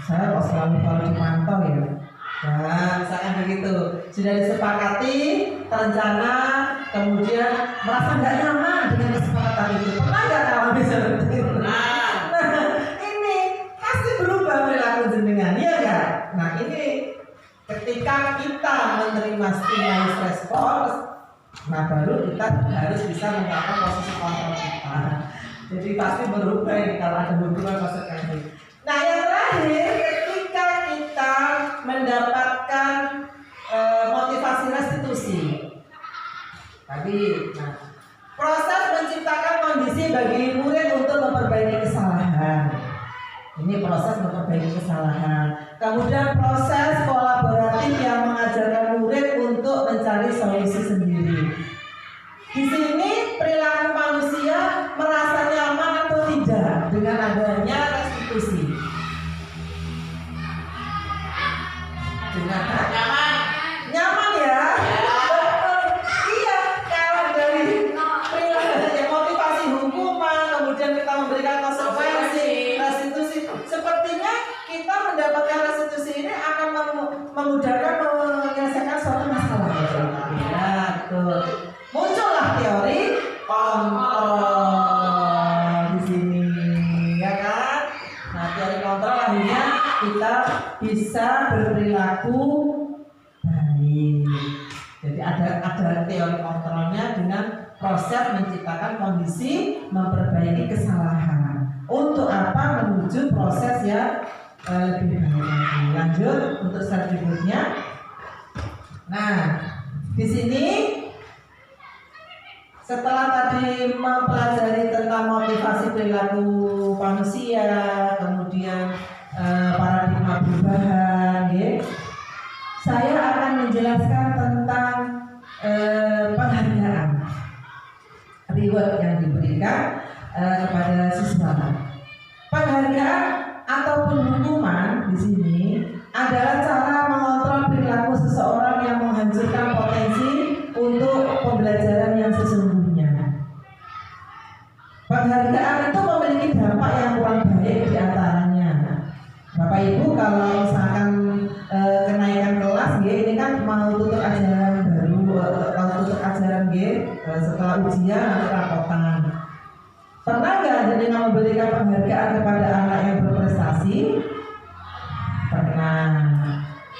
saya kok selalu dipantau ya. Nah, misalkan begitu, sudah disepakati, terencana, kemudian merasa nggak nyaman dengan kesepakatan itu. Pernah nggak alami seperti itu? Nah, ini pasti berubah perilaku jenengan, ya nggak? Nah, ini ketika kita menerima stimulus respons, nah baru kita harus bisa menggunakan posisi kontrol kita. Jadi pasti berubah ini kalau ada hubungan konsekuensi. Nah, yang terakhir, ketika kita mendapatkan motivasi restitusi tadi, nah, proses menciptakan kondisi bagi murid untuk memperbaiki kesalahan. Ini proses memperbaiki kesalahan. Kemudian proses kolaboratif yang mengajarkan murid untuk mencari solusi sendiri. Di sini perilaku manusia merasa nyaman atau tidak dengan adanya restitusi. Dengan nyaman ya. Iya, kalau dari perilaku motivasi hukuman, kemudian kita memberikan konsekuensi, restitusi, sepertinya kita mendapatkan restitusi ini akan memudahkan menyelesaikan suatu masalah. Ya, betul. Muncullah teori kontrol di sini, ya kan? Nah, teori kontrol akhirnya kita bisa berperilaku baik. Jadi ada teori kontrolnya dengan proses menciptakan kondisi memperbaiki kesalahan. Untuk apa? Menuju proses yang lebih baik lagi. Lanjut untuk slide berikutnya. Nah, di sini setelah tadi mempelajari tentang motivasi perilaku manusia, kemudian paradigma perubahan, ya. saya akan menjelaskan tentang penghargaan reward yang diberikan kepada siswa. Penghargaan ataupun hukuman di sini adalah cara mengontrol perilaku seseorang yang menghancurkan potensi untuk pembelajaran yang sesungguhnya. Penghargaan itu memiliki dampak yang kurang baik di antaranya. Bapak Ibu kalau misalkan kenaikan kelas ini kan mau tutup ajaran baru, tutup ajaran setelah ujian nanti rapotan. Pernah nggak dengan memberikan penghargaan kepada anak yang berprestasi? Pernah.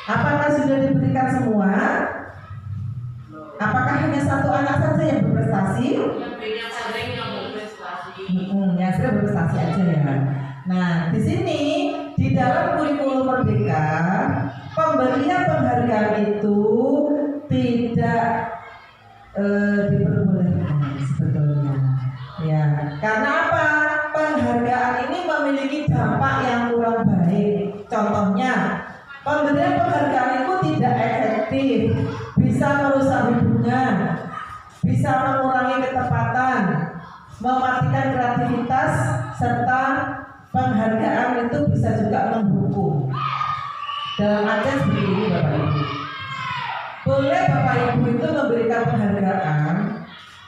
Apakah sudah diberikan semua? Apakah hanya satu anak saja yang berprestasi? Yang saja yang berprestasi. Yang sudah berprestasi aja ya. Nah, di sini di dalam kurikulum Merdeka, pemberian penghargaan itu tidak diperbolehkan sebetulnya. Ya, karena apa? Penghargaan ini memiliki dampak yang kurang baik. Contohnya, pemberian penghargaan itu tidak efektif, bisa merusak hubungan, bisa mengurangi ketepatan, mematikan kreativitas, serta penghargaan itu bisa juga menghukum. Dalam artian seperti ini Bapak Ibu. Boleh Bapak Ibu itu memberikan penghargaan,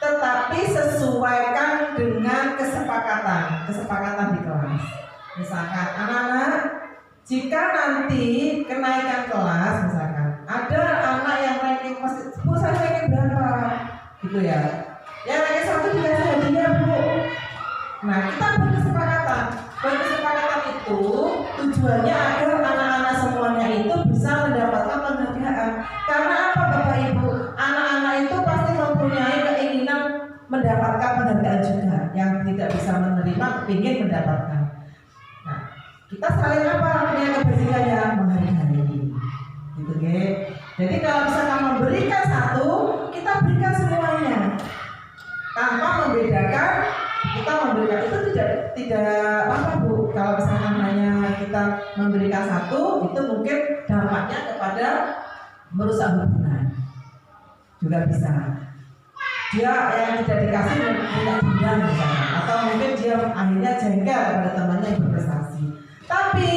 tetapi sesuaikan dengan kesepakatan di kelas. Misalkan anak-anak, jika nanti kenaikan kelas, misalkan ada anak yang ranking masih, Bu saya ranking berapa, gitu ya. Yang ranking 1 dikasih hadiah Bu. Nah kita berkesepakatan. Kesepakatan itu tujuannya agar anak-anak semuanya itu bisa mendapatkan penghargaan. Karena apa Bapak Ibu? Anak-anak itu pasti mempunyai keinginan mendapatkan penghargaan juga. Yang tidak bisa menerima ingin mendapatkan. Nah, kita saling apa? Punya kebersihan yang menghargai. Gitu ya. Jadi kalau misalkan memberikan satu, kita berikan semuanya. Tanpa membedakan, kita memberikan itu tidak apa Bu. Kalau misalkan hanya kita memberikan satu, itu mungkin dampaknya kepada merusak hubungan juga bisa. Dia yang tidak dikasih punya dendam misalnya, atau mungkin dia akhirnya jengkel pada temannya yang berprestasi. Tapi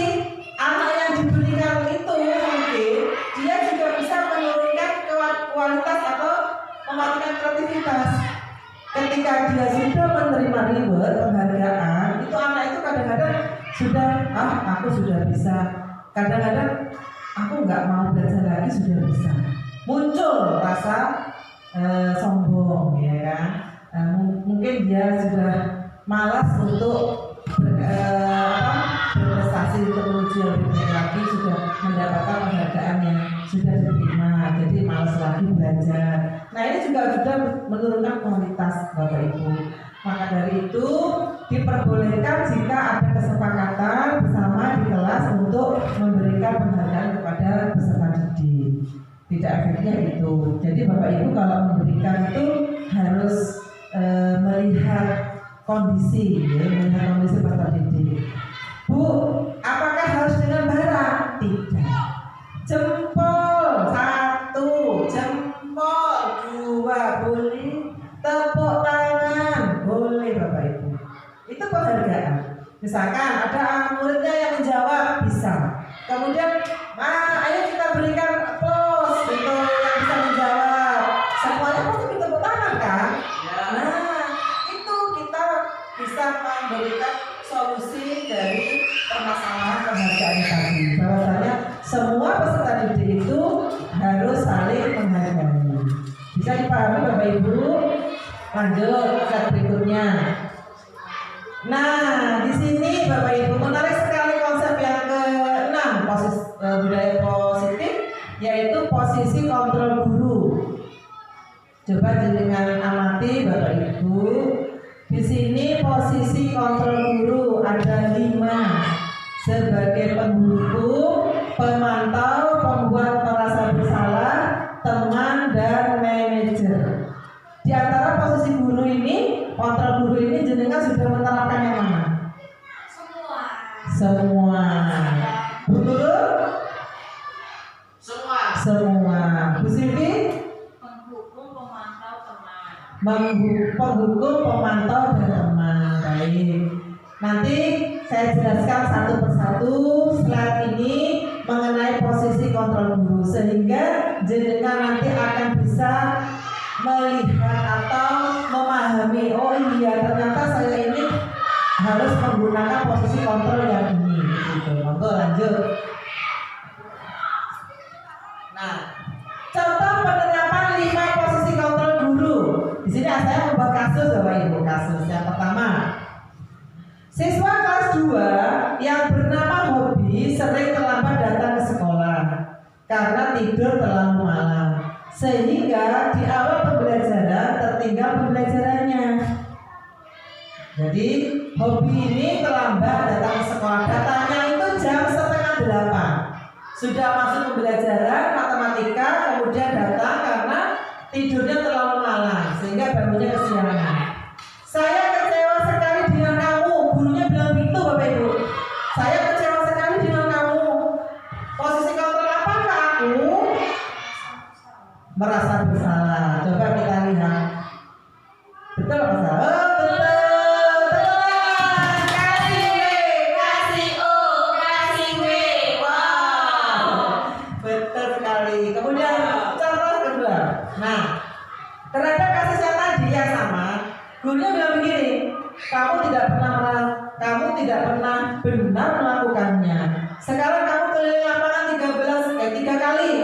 anak yang diberikan itu mungkin dia juga bisa menurunkan kualitas atau mematikan kreativitas. Ketika dia sudah menerima reward penghargaan, itu anak itu kadang-kadang sudah aku sudah bisa, kadang-kadang aku nggak mau belajar lagi sudah bisa. Muncul rasa sombong ya kan. Mungkin dia sudah malas untuk berprestasi untuk menuju lebih baik lagi, sudah mendapatkan penghargaan yang sudah diterima, jadi malas lagi belajar. Nah ini juga sudah menurunkan kualitas Bapak Ibu. Maka dari itu diperbolehkan jika ada kesepakatan bersama di kelas untuk memberikan penghargaan kepada peserta didik. Tidak efeknya itu. Jadi Bapak Ibu kalau memberikan itu harus melihat kondisi, ya, melihat kondisi peserta didik. Bu, apakah harus dengan barang? Tidak. Jempol 1, jempol 2 boleh, tepuk tangan boleh Bapak Ibu. Itu penghargaan. Misalkan ada muridnya yang menjawab bisa. Kemudian, ayo kita berikan applause untuk yang bisa menjawab. Semuanya pasti bertepuk tangan kan? Nah, itu kita bisa memberikan solusi dari permasalahan penghargaan tadi. Bahwasanya semua peserta didik itu harus saling menghargai. Bisa dipahami Bapak Ibu? Lanjut slide berikutnya. Nah, di sini Bapak Ibu menarik sekali konsep yang ke-6 budaya positif, yaitu posisi kontrol guru. Coba dengan amati Bapak Ibu. Di sini posisi kontrol guru ada 5 sebagai penghukum, pemantau, pembuat merasa bersalah, teman, dan manajer. Di antara posisi guru ini, kontrol guru ini jenengan sudah menerapkan yang mana? Semua. Betul? Semua. penghukum, pemantau, dan teman. Baik. Nanti saya jelaskan satu persatu slide ini mengenai posisi kontrol guru sehingga jenengan nanti akan bisa melihat atau memahami, oh iya ternyata saya ini harus menggunakan posisi kontrol yang ini. Gitu. Monggo lanjut. Nah, contoh penerapan 5 posisi kontrol guru. Di sini saya membuat kasus Bapak Ibu. Kasus yang pertama, siswa kelas 2 yang bernama Hobi sering terlambat datang ke sekolah karena tidur terlalu malam, sehingga di awal pembelajaran tertinggal pembelajarannya. Jadi Hobi ini terlambat datang ke sekolah. Datangnya itu jam 7:30. Sudah masuk pembelajaran matematika, kemudian datang karena tidurnya terlalu malam sehingga bangunnya kesiangan. Saya kecewa sekali dengan kamu. Gurunya bilang gitu Bapak Ibu. Saya kecewa sekali dengan kamu. Posisi kontrol apakah aku? Merasa bersalah. Coba kita lihat. Betul apa salah? Oh, betul. Kemudian contoh kedua. Nah, terhadap kasus yang tadi yang sama, gurunya bilang begini, kamu tidak pernah benar melakukannya. Sekarang kamu keliling lapangan 3 kali.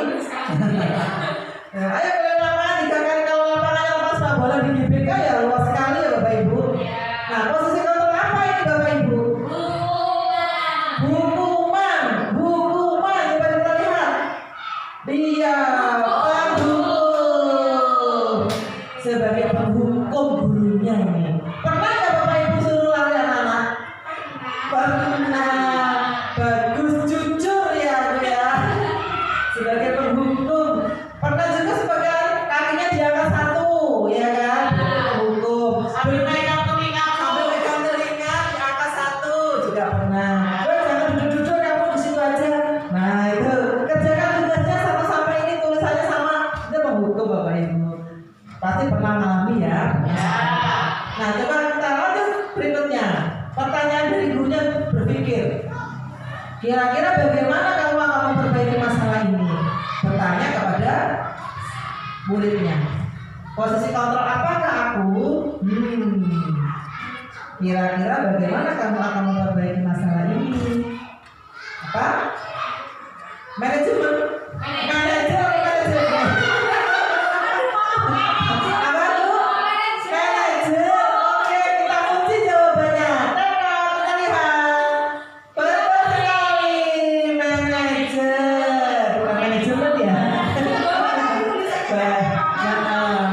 Nah, ayo keliling lapangan 3 kali. Kalau lapangannya lepas sepak bola di GBK ya luas sekali ya Bapak Ibu. Nah, posisi kontrol apa ini Bapak Ibu? Hukuman. Coba kita lihat. Dia penghukum, sebagai penghukum gurunya ini. Pernah nggak Bapak Ibu suruh lari anak-anak? Pernah. Bagus, jujur ya Bu ya. Sebagai penghukum. Pernah juga sebagai kakinya di angka 1, ya kan? Penghukum. Sambil megang telinga di angka 1 juga pernah. Jangan duduk-duduk kamu di situ aja. Nah itu kerjakan tugasnya sama-sama, ini tulisannya sama. Itu penghukum Bapak Ibu. Pasti pernah mengalami ya. Nah coba kita lanjut berikutnya. Pertanyaan dari gurunya berpikir, kira-kira bagaimana kamu akan memperbaiki masalah ini? Bertanya kepada muridnya. Posisi kontrol apakah aku? Kira-kira bagaimana kamu akan memperbaiki masalah ini? Apa? Manajemen. Apa tuh? Manajer. Oke, kita kunci jawabannya. Kita lihat. Betul sekali, manajer. Bukan manajemen ya.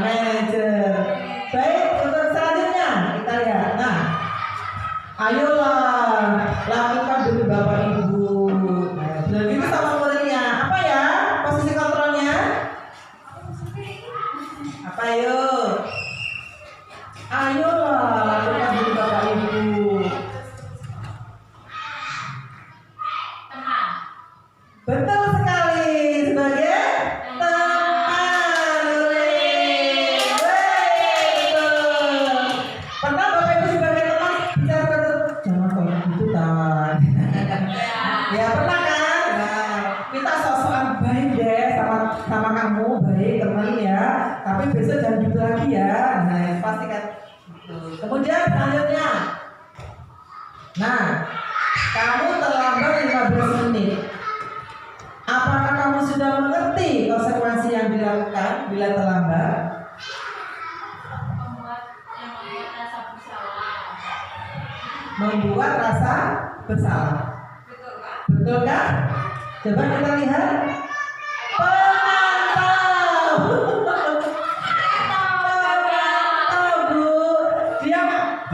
Manajer. Baik, untuk selanjutnya kita lihat. Nah, ayolah lakukan dulu Bapak Ibu. Nah, gitu sama muridnya. Apa ya posisi kontrolnya? Apa yuk? Ayolah lakukan dulu Bapak Ibu. Teman. Betul sekali, sebagai teman. Betul. Pernah Bapak Ibu sebagai teman bicara jangan kayak gitu kan? Ya pernah kan? Nah, kita sok-sokan baik deh sama kamu, baik teman ya. Tapi besok jangan gitu lagi ya. Nah, yang pasti kan. Kemudian selanjutnya. Nah, kamu terlambat 15 menit. Apakah kamu sudah mengerti konsekuensi yang dilakukan bila terlambat? Membuat rasa bersalah. Betul Pak? Betul kan? Coba kita lihat. Pemantau. Bu.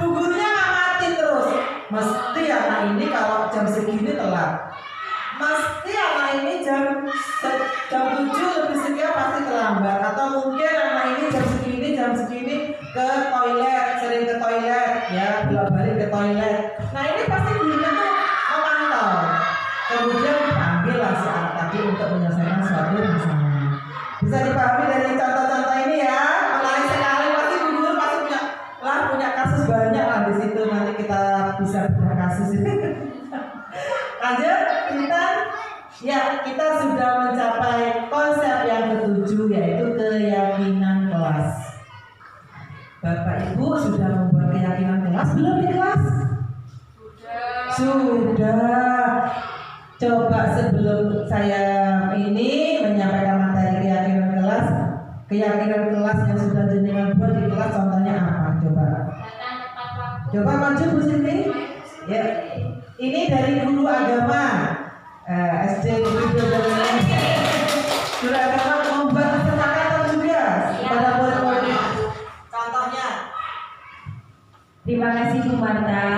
Bu gurunya ngamatin terus. Mesti anak ini kalau jam segini telat. Mesti anak ini jam 7 lebih sekian pasti terlambat. Atau mungkin anak ini jam segini ke toilet, sering ke toilet ya, bolak-balik ke toilet. Nah ini pasti gurunya tuh memantau. Kemudian panggillah si anak tadi untuk menyelesaikan suatu masalah. Bisa dipahami dari contoh-contoh ini ya. Menarik sekali, pasti bu guru Ibu sudah membuat keyakinan kelas belum di kelas? Sudah. Coba sebelum saya ini menyampaikan materi keyakinan kelas yang sudah jenengan buat di kelas contohnya apa? Coba maju Bu Siti. Ya. Ini dari guru agama SD guru agama membuat kesepakatan juga pada murid-murid. Contohnya. Terima kasih Bu Marta.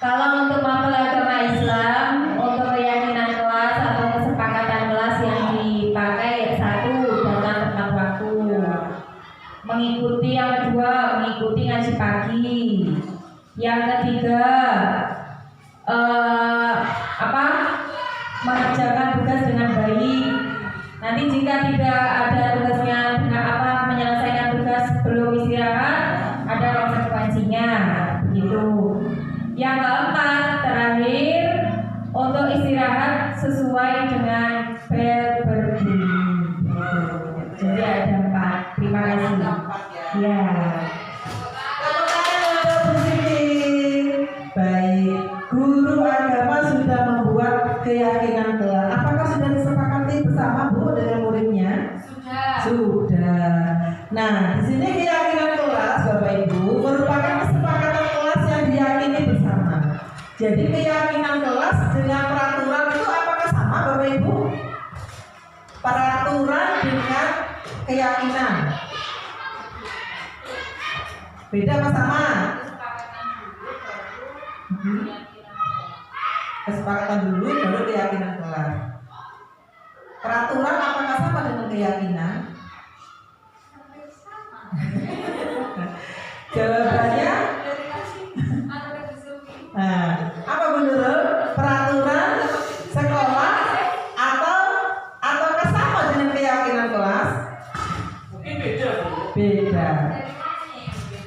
Kalau untuk mapel agama Islam, untuk keyakinan kelas atau kesepakatan kelas yang dipakai, satu, datang tepat waktu. Mengikuti, yang kedua, mengikuti ngaji pagi. Yang ketiga, mengerjakan tugas dengan baik. Nanti jika tidak ada tugasnya menyelesaikan tugas belum istirahat, ada konsekuensinya, begitu. Yang keempat, terakhir, untuk istirahat sesuai dengan bel berbunyi. Jadi ada 4. Terima kasih. Ya. Baik, guru agama sudah membuat keyakinan kelas. Apakah sudah disepakati bersama Bu dengan muridnya? Sudah. Nah, di sini keyakinan kelas Bapak Ibu merupakan kesepakatan kelas yang diyakini bersama. Jadi keyakinan kelas dengan peraturan itu apakah sama Bapak Ibu? Peraturan dengan keyakinan. Beda apa sama? Kesepakatan dulu baru keyakinan kelas. Peraturan apakah sama dengan keyakinan? Jawabannya apa Bu Nurul? Peraturan sekolah ataukah sama dengan keyakinan kelas? Mungkin beda Bu. Beda.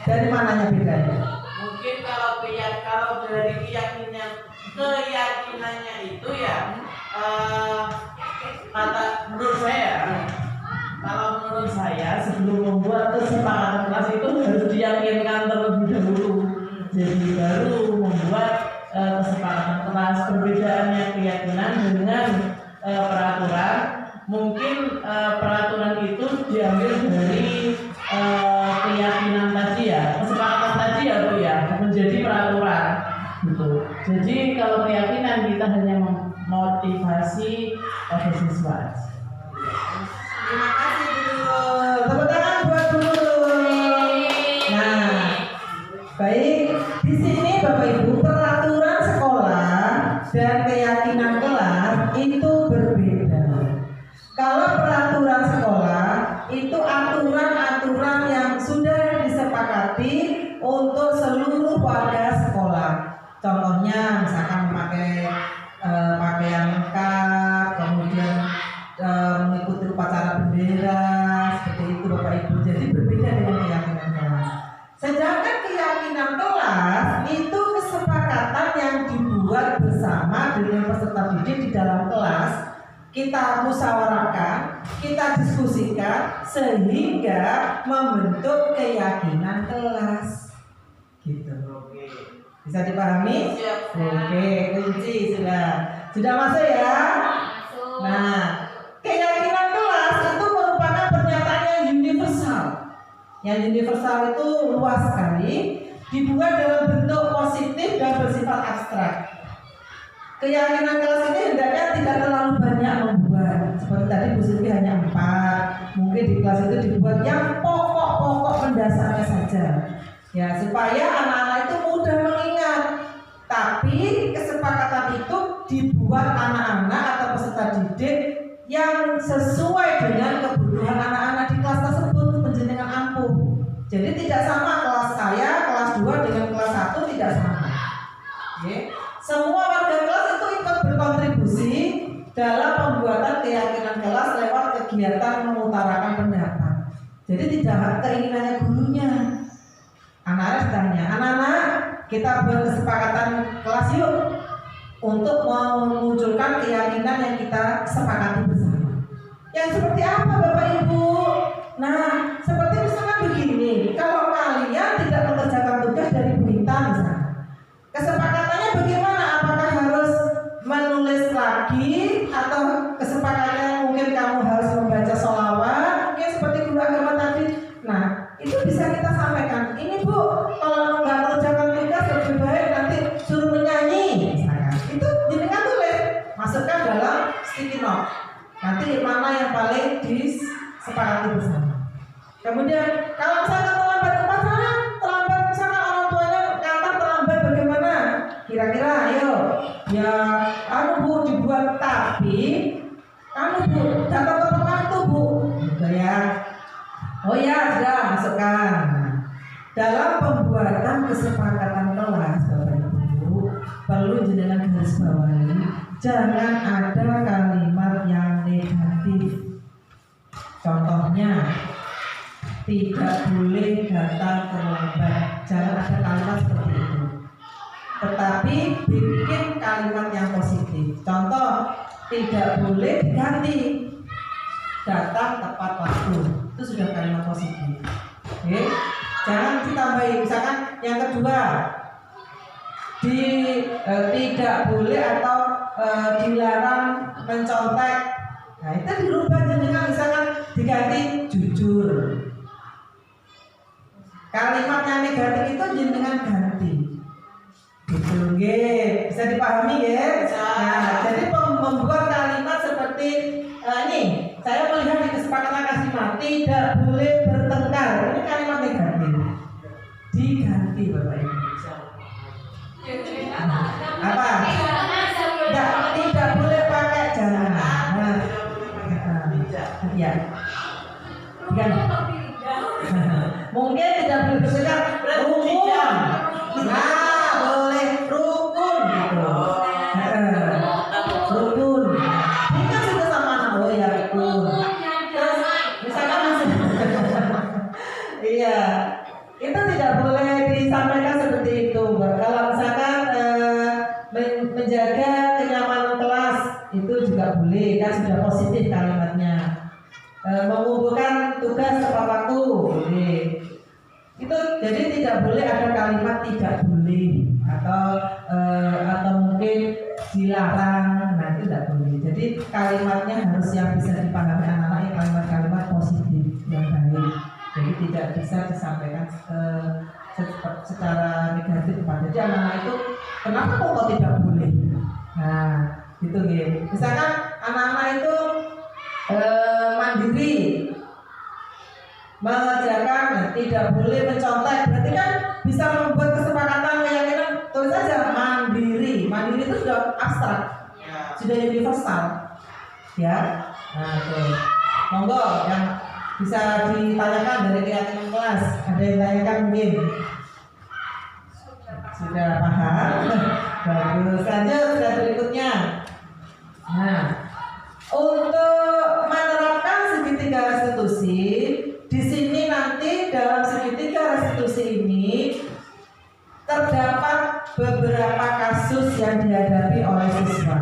Dari mananya bedanya? Mungkin kalau dari keyakinannya itu ya menurut saya sebelum membuat kesepakatan kelas itu harus diyakinkan terlebih dahulu. Jadi baru membuat kesepakatan kelas. Perbedaannya keyakinan dengan peraturan. Mungkin peraturan itu diambil dari keyakinan tadi ya, kesepakatan tadi ya Bu ya, menjadi peraturan gitu. Jadi kalau keyakinan kita hanya memotivasi siswa. Terima kasih Bu Nurul. Tepuk tangan buat Bu Nurul. Nah, baik, di sini Bapak Ibu peraturan sekolah dan keyakinan kelas itu berbeda. Kalau peraturan sekolah itu aturan-aturan yang sudah disepakati untuk seluruh warga sekolah. Contohnya misalkan memakai pakaian lengkap, kemudian mengikuti upacara bendera, seperti itu Bapak Ibu. Jadi berbeda dengan keyakinan kelas. Sedangkan keyakinan kelas itu kesepakatan yang dibuat bersama dengan peserta didik di dalam kelas. Kita musyawarahkan, kita diskusikan sehingga membentuk keyakinan kelas. Gitu. Oke. Bisa dipahami? Siap. Oke, kunci sudah masuk ya. Nah, keyakinan kelas itu merupakan pernyataan yang universal. Yang universal itu luas sekali, dibuat dalam bentuk positif dan bersifat abstrak. Keyakinan kelas ini hendaknya tidak terlalu banyak membuat. Seperti tadi Bu Siti hanya 4. Mungkin di kelas itu dibuat yang pokok-pokok mendasarnya saja. Ya, supaya anak-anak itu mudah mengingat. Tapi kesepakatan itu dibuat anak-anak atau peserta didik yang sesuai dengan kebutuhan anak-anak di kelas tersebut menjenengan ampuh. Jadi tidak sama kelas saya, kelas 2 dengan kelas 1 tidak sama. Oke. Semua warga kelas itu ikut berkontribusi dalam pembuatan keyakinan kelas lewat kegiatan mengutarakan pendapat. Jadi tidak keinginannya gurunya. Anak-anak tanya, anak-anak kita buat kesepakatan kelas yuk untuk memunculkan keyakinan yang kita sepakati bersama. Yang seperti apa Bapak Ibu? Nah, seperti misalnya begini, kalau kalian Kemudian kalau misalkan terlambat tepat sana, terlambat misalkan orang tuanya ngantar terlambat bagaimana? Kira-kira ayo, ya bu dibuat tapi bu datang tepat waktu bu, gitu ya. Oh ya sudah masukkan. Dalam pembuatan kesepakatan kelas Bapak Ibu perlu jenengan garis bawahi, jangan ada kalimat yang negatif. Contohnya, tidak boleh datang terlambat. Jangan ada kalimat seperti itu. Tetapi bikin kalimat yang positif. Contoh, tidak boleh diganti. Datang tepat waktu. Itu sudah kalimat positif. Oke? Jangan ditambahi. Misalkan yang kedua, tidak boleh atau dilarang mencontek. Nah, itu dirubah dengan misalkan diganti jujur. Kalimat yang negatif itu jenengan ganti. Gitu, nggih. Bisa dipahami ya? Nah, jadi membuat kalimat seperti ini. Saya melihat di kesepakatan Kasima tidak boleh bertengkar. Ini kalimat negatif. Diganti Bapak Ibu. Apa? Tidak boleh pakai jangan. Nah, ya. Mungkin tidak boleh bersekat rukun. Nah, boleh rukun gitu. Rukun. Ini kan sudah sama oh ya rukun. Terus misalkan iya, itu tidak boleh disampaikan seperti itu. Kalau misalkan menjaga kenyamanan kelas itu juga boleh, kan sudah positif kalimatnya. Mengumpulkan tugas tepat waktu boleh. Itu jadi tidak boleh ada kalimat tidak boleh atau mungkin dilarang. Nah, itu tidak boleh. Jadi kalimatnya harus yang bisa dipahami anak-anak, kalimat-kalimat positif yang baik. Jadi tidak bisa disampaikan secara negatif. Jadi anak-anak itu kenapa kok tidak boleh? Nah, gitu gitu. Misalkan anak-anak itu mandiri, mengerjakan, tidak boleh mencontek. Berarti kan bisa membuat kesepakatan keyakinan. Tulis saja mandiri. Mandiri itu sudah abstrak, sudah universal, ya. Nah, itu. Monggo yang bisa ditanyakan dari keyakinan kelas. Ada yang tanyakan mungkin? Sudah paham? Bagus. Lanjut ke berikutnya. Nah, untuk menerapkan segitiga restitusi, di sini nanti dalam segitiga restitusi ini terdapat beberapa kasus yang dihadapi oleh siswa.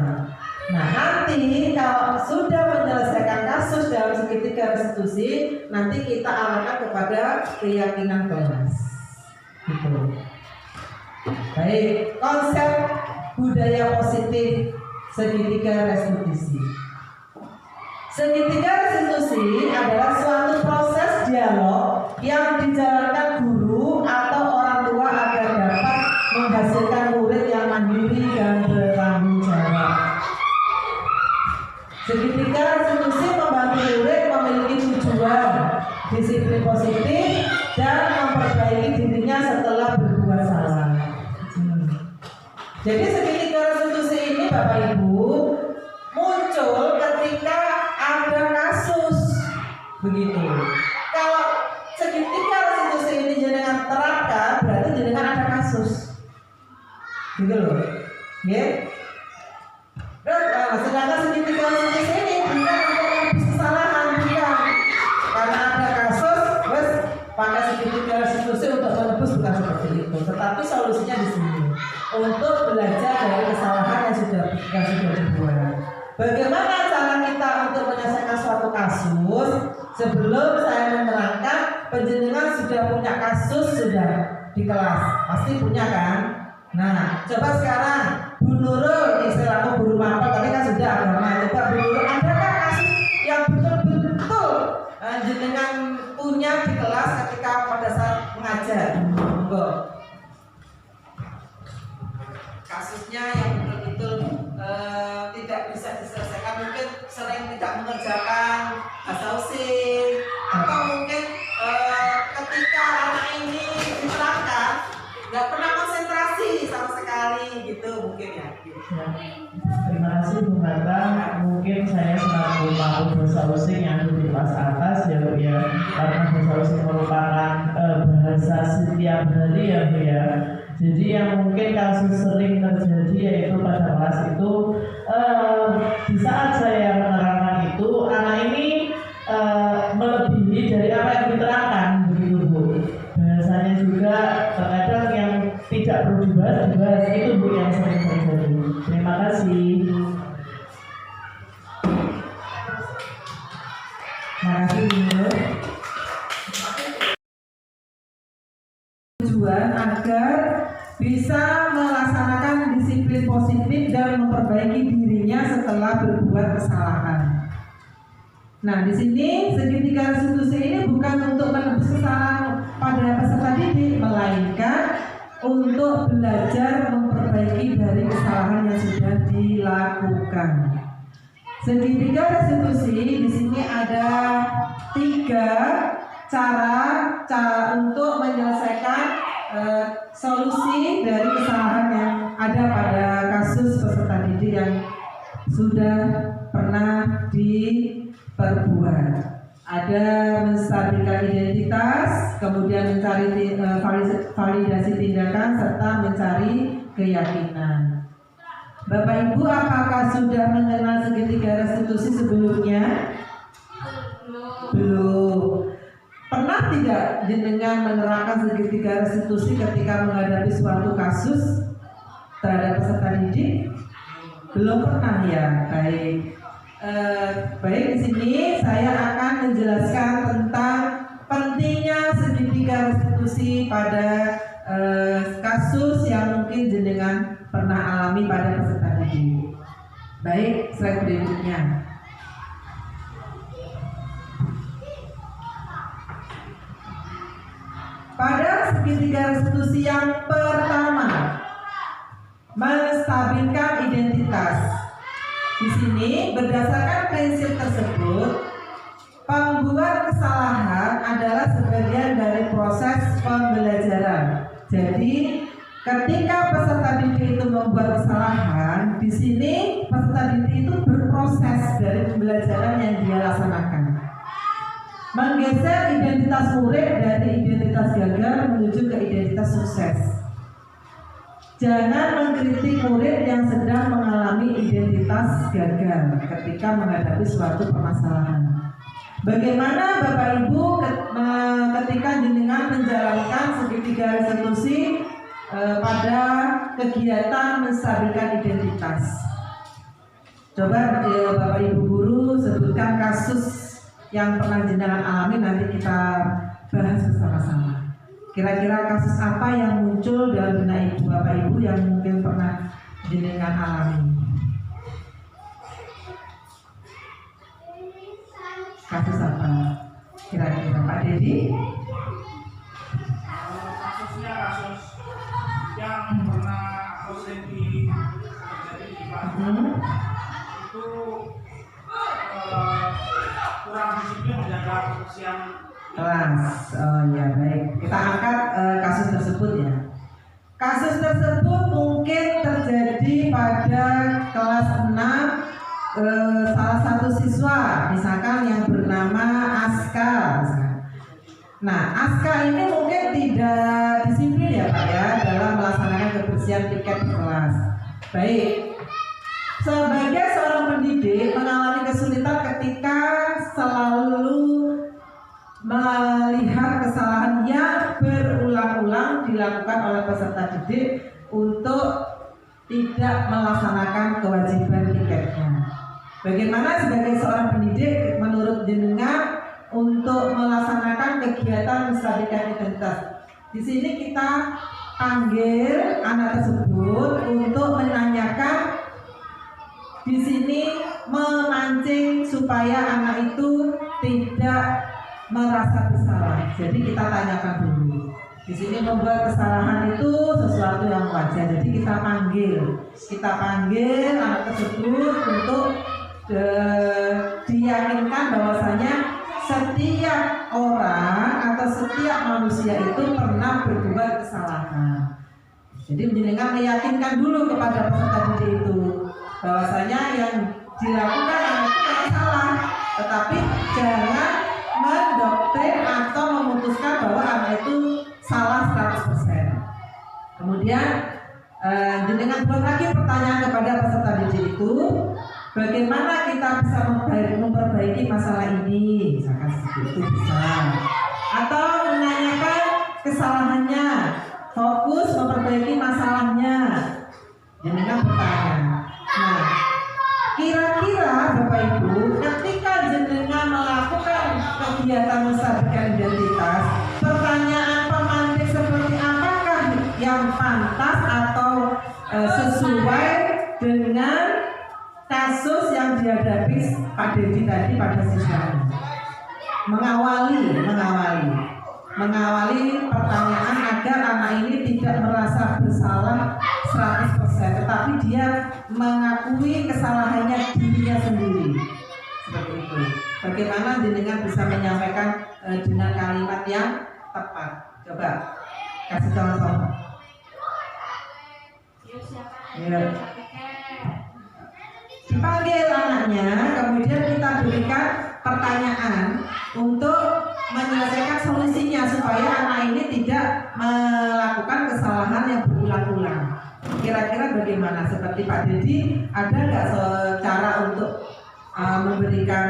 Nah, nanti kalau sudah menyelesaikan kasus dalam segitiga restitusi, nanti kita arahkan kepada keyakinan kelas. Gitu. Baik, konsep budaya positif segitiga restitusi. Segitiga restitusi adalah suatu proses dialog yang dijalankan guru atau orang tua agar dapat menghasilkan murid yang mandiri dan bertanggung jawab. Segitiga restitusi membantu murid memiliki tujuan, disiplin positif, dan memperbaiki dirinya setelah berbuat salah. Jadi segitiga restitusi ini Bapak Ibu muncul ketika ada kasus, begitu. Kalau segitiga restitusi ini jenengan terapkan, berarti jenengan ada kasus, gitu loh, ya. Sedangkan segitiga restitusi ini bukan untuk menebus kesalahan, bukan. Karena ada kasus, terus pakai segitiga restitusi untuk menebus, bukan seperti itu. Tetapi solusinya di sini untuk belajar dari kesalahan yang sudah dibuat. Bagaimana cara kita untuk menyelesaikan suatu kasus? Sebelum saya menerangkan, penjenengan sudah punya kasus sudah di kelas, pasti punya kan? Nah, coba sekarang Bu Nurul, istilahnya guru mapel, tapi kan sudah agama. Coba Bu Nurul, adakah kasus yang betul-betul jenengan punya di kelas ketika pada saat mengajar? Enggak. Kasusnya yang betul-betul tidak bisa diselesaikan, mungkin sering tidak mengerjakan asausi, atau mungkin kasih Bu Marta. Mungkin saya selaku pelaku bahasa using yang ada di kelas atas ya Bu ya, karena bahasa using merupakan bahasa setiap hari ya Bu ya. Jadi yang mungkin kasus sering terjadi yaitu pada kelas itu di saat saya menerangkan itu anak ini melebihi dari apa yang diterangkan begitu Bu. Bahasanya juga terkadang yang tidak perlu dibahas itu Bu yang sering terjadi. Terima kasih. Terima kasih Bu. Tujuan agar bisa melaksanakan disiplin positif dan memperbaiki dirinya setelah berbuat kesalahan. Nah, di sini segitiga restitusi ini bukan untuk menebus kesalahan pada peserta didik, melainkan untuk belajar memperbaiki dari kesalahan yang sudah dilakukan. Segitiga restitusi di sini ada 3 cara untuk menyelesaikan solusi dari kesalahan yang ada pada kasus peserta didik yang sudah pernah diperbuat. Ada menstabilkan identitas, kemudian mencari validasi tindakan, serta mencari keyakinan. Bapak Ibu, apakah sudah mengenal segitiga restitusi sebelumnya? Belum. Pernah tidak jenengan menerapkan segitiga restitusi ketika menghadapi suatu kasus terhadap peserta didik? Belum pernah ya. Baik. Baik, di sini saya akan menjelaskan tentang pentingnya segitiga restitusi pada kasus yang mungkin jenengan pernah alami pada peserta didik. Baik, slide berikutnya. Pada segitiga restitusi yang pertama, menstabilkan identitas. Di sini berdasarkan prinsip tersebut, pembuat kesalahan adalah sebagian dari proses pembelajaran. Jadi, ketika peserta didik itu membuat kesalahan, di sini peserta didik itu berproses dari pembelajaran yang dia laksanakan. Menggeser identitas murid dari identitas gagal menuju ke identitas sukses. Jangan mengkritik murid yang sedang mengalami identitas gagal ketika menghadapi suatu permasalahan. Bagaimana Bapak Ibu ketika jenengan menjalankan segitiga restitusi pada kegiatan menstabilkan identitas? Coba Bapak Ibu guru sebutkan kasus yang pernah jenengan alami, nanti kita bahas bersama-sama. Kira-kira kasus apa yang muncul dalam benak Ibu Bapak Ibu yang mungkin pernah jenengan alami? Kasus apa? Kira-kira Pak Dedi? Kasusnya kasus yang pernah sering terjadi di Bandung itu kurang disiplin menjaga kebersihan kelas. Oh ya, baik. Kita angkat kasus tersebut ya. Kasus tersebut mungkin terjadi pada kelas 6, salah satu siswa misalkan yang bernama Aska. Nah, Aska ini mungkin tidak disiplin ya Pak ya dalam melaksanakan kebersihan tiket di kelas. Baik. Sebagai seorang pendidik mengalami kesulitan ketika selalu melihat kesalahan yang berulang-ulang dilakukan oleh peserta didik untuk tidak melaksanakan kewajiban tiketnya. Bagaimana sebagai seorang pendidik menurut jenengan untuk melaksanakan kegiatan menstabilkan identitas? Di sini kita panggil anak tersebut untuk menanyakan. Di sini memancing supaya anak itu tidak merasa bersalah. Jadi kita tanyakan dulu. Di sini membuat kesalahan itu sesuatu yang wajar. Jadi kita panggil anak tersebut untuk diyakinkan bahwasanya setiap orang atau setiap manusia itu pernah berbuat kesalahan. Jadi jenengan meyakinkan dulu kepada peserta didik itu. bahwasanya yang dilakukan anak itu memang salah, tetapi jangan mendoktrin atau memutuskan bahwa anak itu salah 100%. Kemudian dengan buat lagi pertanyaan kepada peserta didik itu, bagaimana kita bisa memperbaiki masalah ini, misalkan seperti itu bisa, atau menanyakan kesalahannya, fokus memperbaiki masalahnya, dengan bertanya. Nah, kira-kira Bapak Ibu, ketika jenengan melakukan kegiatan menstabilkan identitas, pertanyaan pemantik seperti apakah yang pantas atau sesuai dengan kasus yang dihadapi Pak Dedi tadi pada siswanya? Mengawali pertanyaan agar anak ini tidak merasa bersalah 100%, tetapi dia mengakui kesalahannya dirinya sendiri. Seperti itu. Bagaimana jenengan bisa menyampaikan dengan kalimat yang tepat? Coba kasih contoh. Ya. Dipanggil anaknya, kemudian kita berikan pertanyaan untuk menyelesaikan solusinya supaya anak ini tidak melakukan kesalahan yang berulang-ulang. Kira-kira bagaimana? Seperti Pak Dedi, ada nggak cara untuk memberikan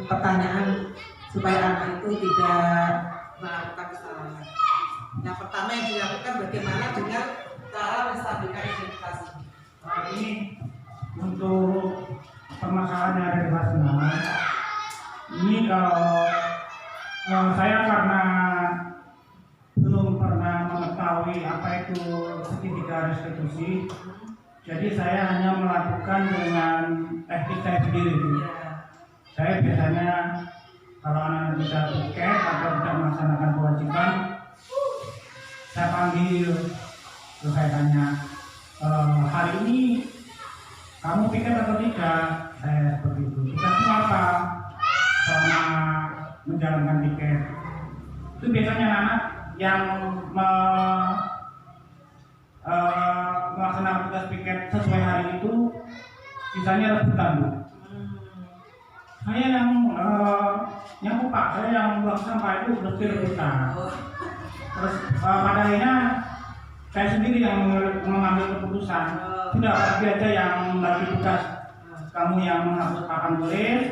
pertanyaan supaya anak itu tidak melakukan kesalahan? Yang pertama yang dilakukan bagaimana dengan cara menstabilkan identitas. Ini untuk permasalahan yang ada di kelas 6. Ini kalau saya karena belum pernah mengetahui apa itu segitiga restitusi, jadi saya hanya melakukan dengan teknik saya sendiri. Saya biasanya kalau anak tidak piket atau tidak melaksanakan kewajiban, saya panggil, terus saya tanya, hari ini kamu piket atau tidak? Saya seperti itu. Tugasmu apa selama menjalankan piket? Itu biasanya anak yang melaksanakan tugas piket sesuai hari itu, misalnya rebutan, Bu. Saya yang Pak, saya yang buang sampah itu bersih rebutan. Terus pada akhirnya saya sendiri yang mengambil keputusan. Sudah pasti aja yang membagi tugas. Kamu yang menghapus papan tulis,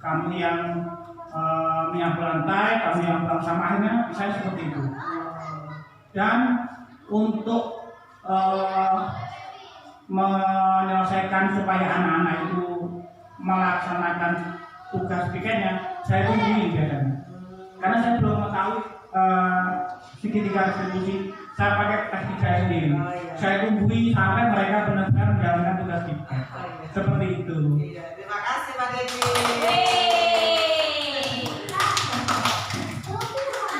kamu yang menyapu lantai, kamu yang buang sampah, akhirnya saya seperti itu. Dan untuk menyelesaikan supaya anak-anak itu melaksanakan tugas piketnya, saya tungguin biasanya. Karena saya belum mengetahui segitiga restitusi, saya pakai teknik saya sendiri. Saya tungguin sampai mereka benar-benar menjalankan tugas piket. Seperti itu. Iya, terima kasih Pak Dedi.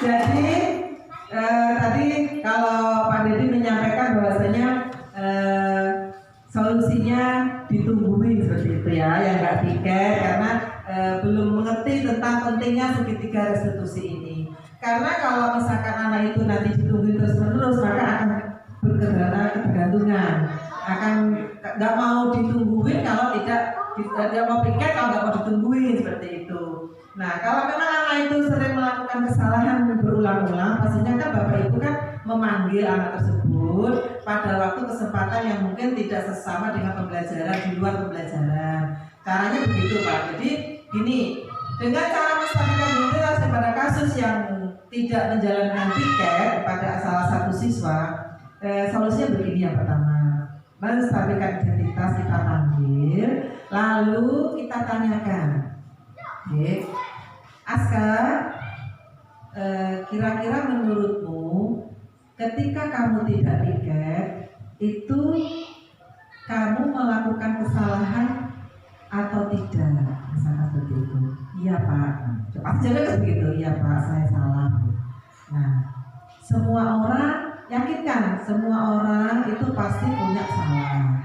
Jadi tadi kalau Pak Dedi menyampaikan bahwasanya solusinya ditungguin seperti itu ya, yang nggak piket karena belum mengerti tentang pentingnya segitiga restitusi ini. Karena kalau misalkan anak itu nanti ditungguin terus-menerus, maka akan ketergantungan, akan nggak mau ditungguin kalau tidak mau piket, kalau nggak mau ditungguin seperti itu. Nah, kalau memang anak itu sering melakukan kesalahan berulang-ulang, pastinya kan Bapak Ibu kan memanggil anak tersebut pada waktu kesempatan yang mungkin tidak sesama dengan pembelajaran, di luar pembelajaran. Caranya begitu Pak. Jadi gini, dengan cara menstabilkan identitas pada kasus yang tidak menjalankan piket pada salah satu siswa, solusinya begini. Yang pertama, menstabilkan identitas kita panggil, lalu kita tanyakan, oke, Aska, kira-kira menurutmu ketika kamu tidak piket itu kamu melakukan kesalahan atau tidak? Misalnya seperti itu. Iya Pak. Pasti jawabnya begitu. Iya Pak, saya salah. Nah, semua orang yakinkan, semua orang itu pasti punya salah.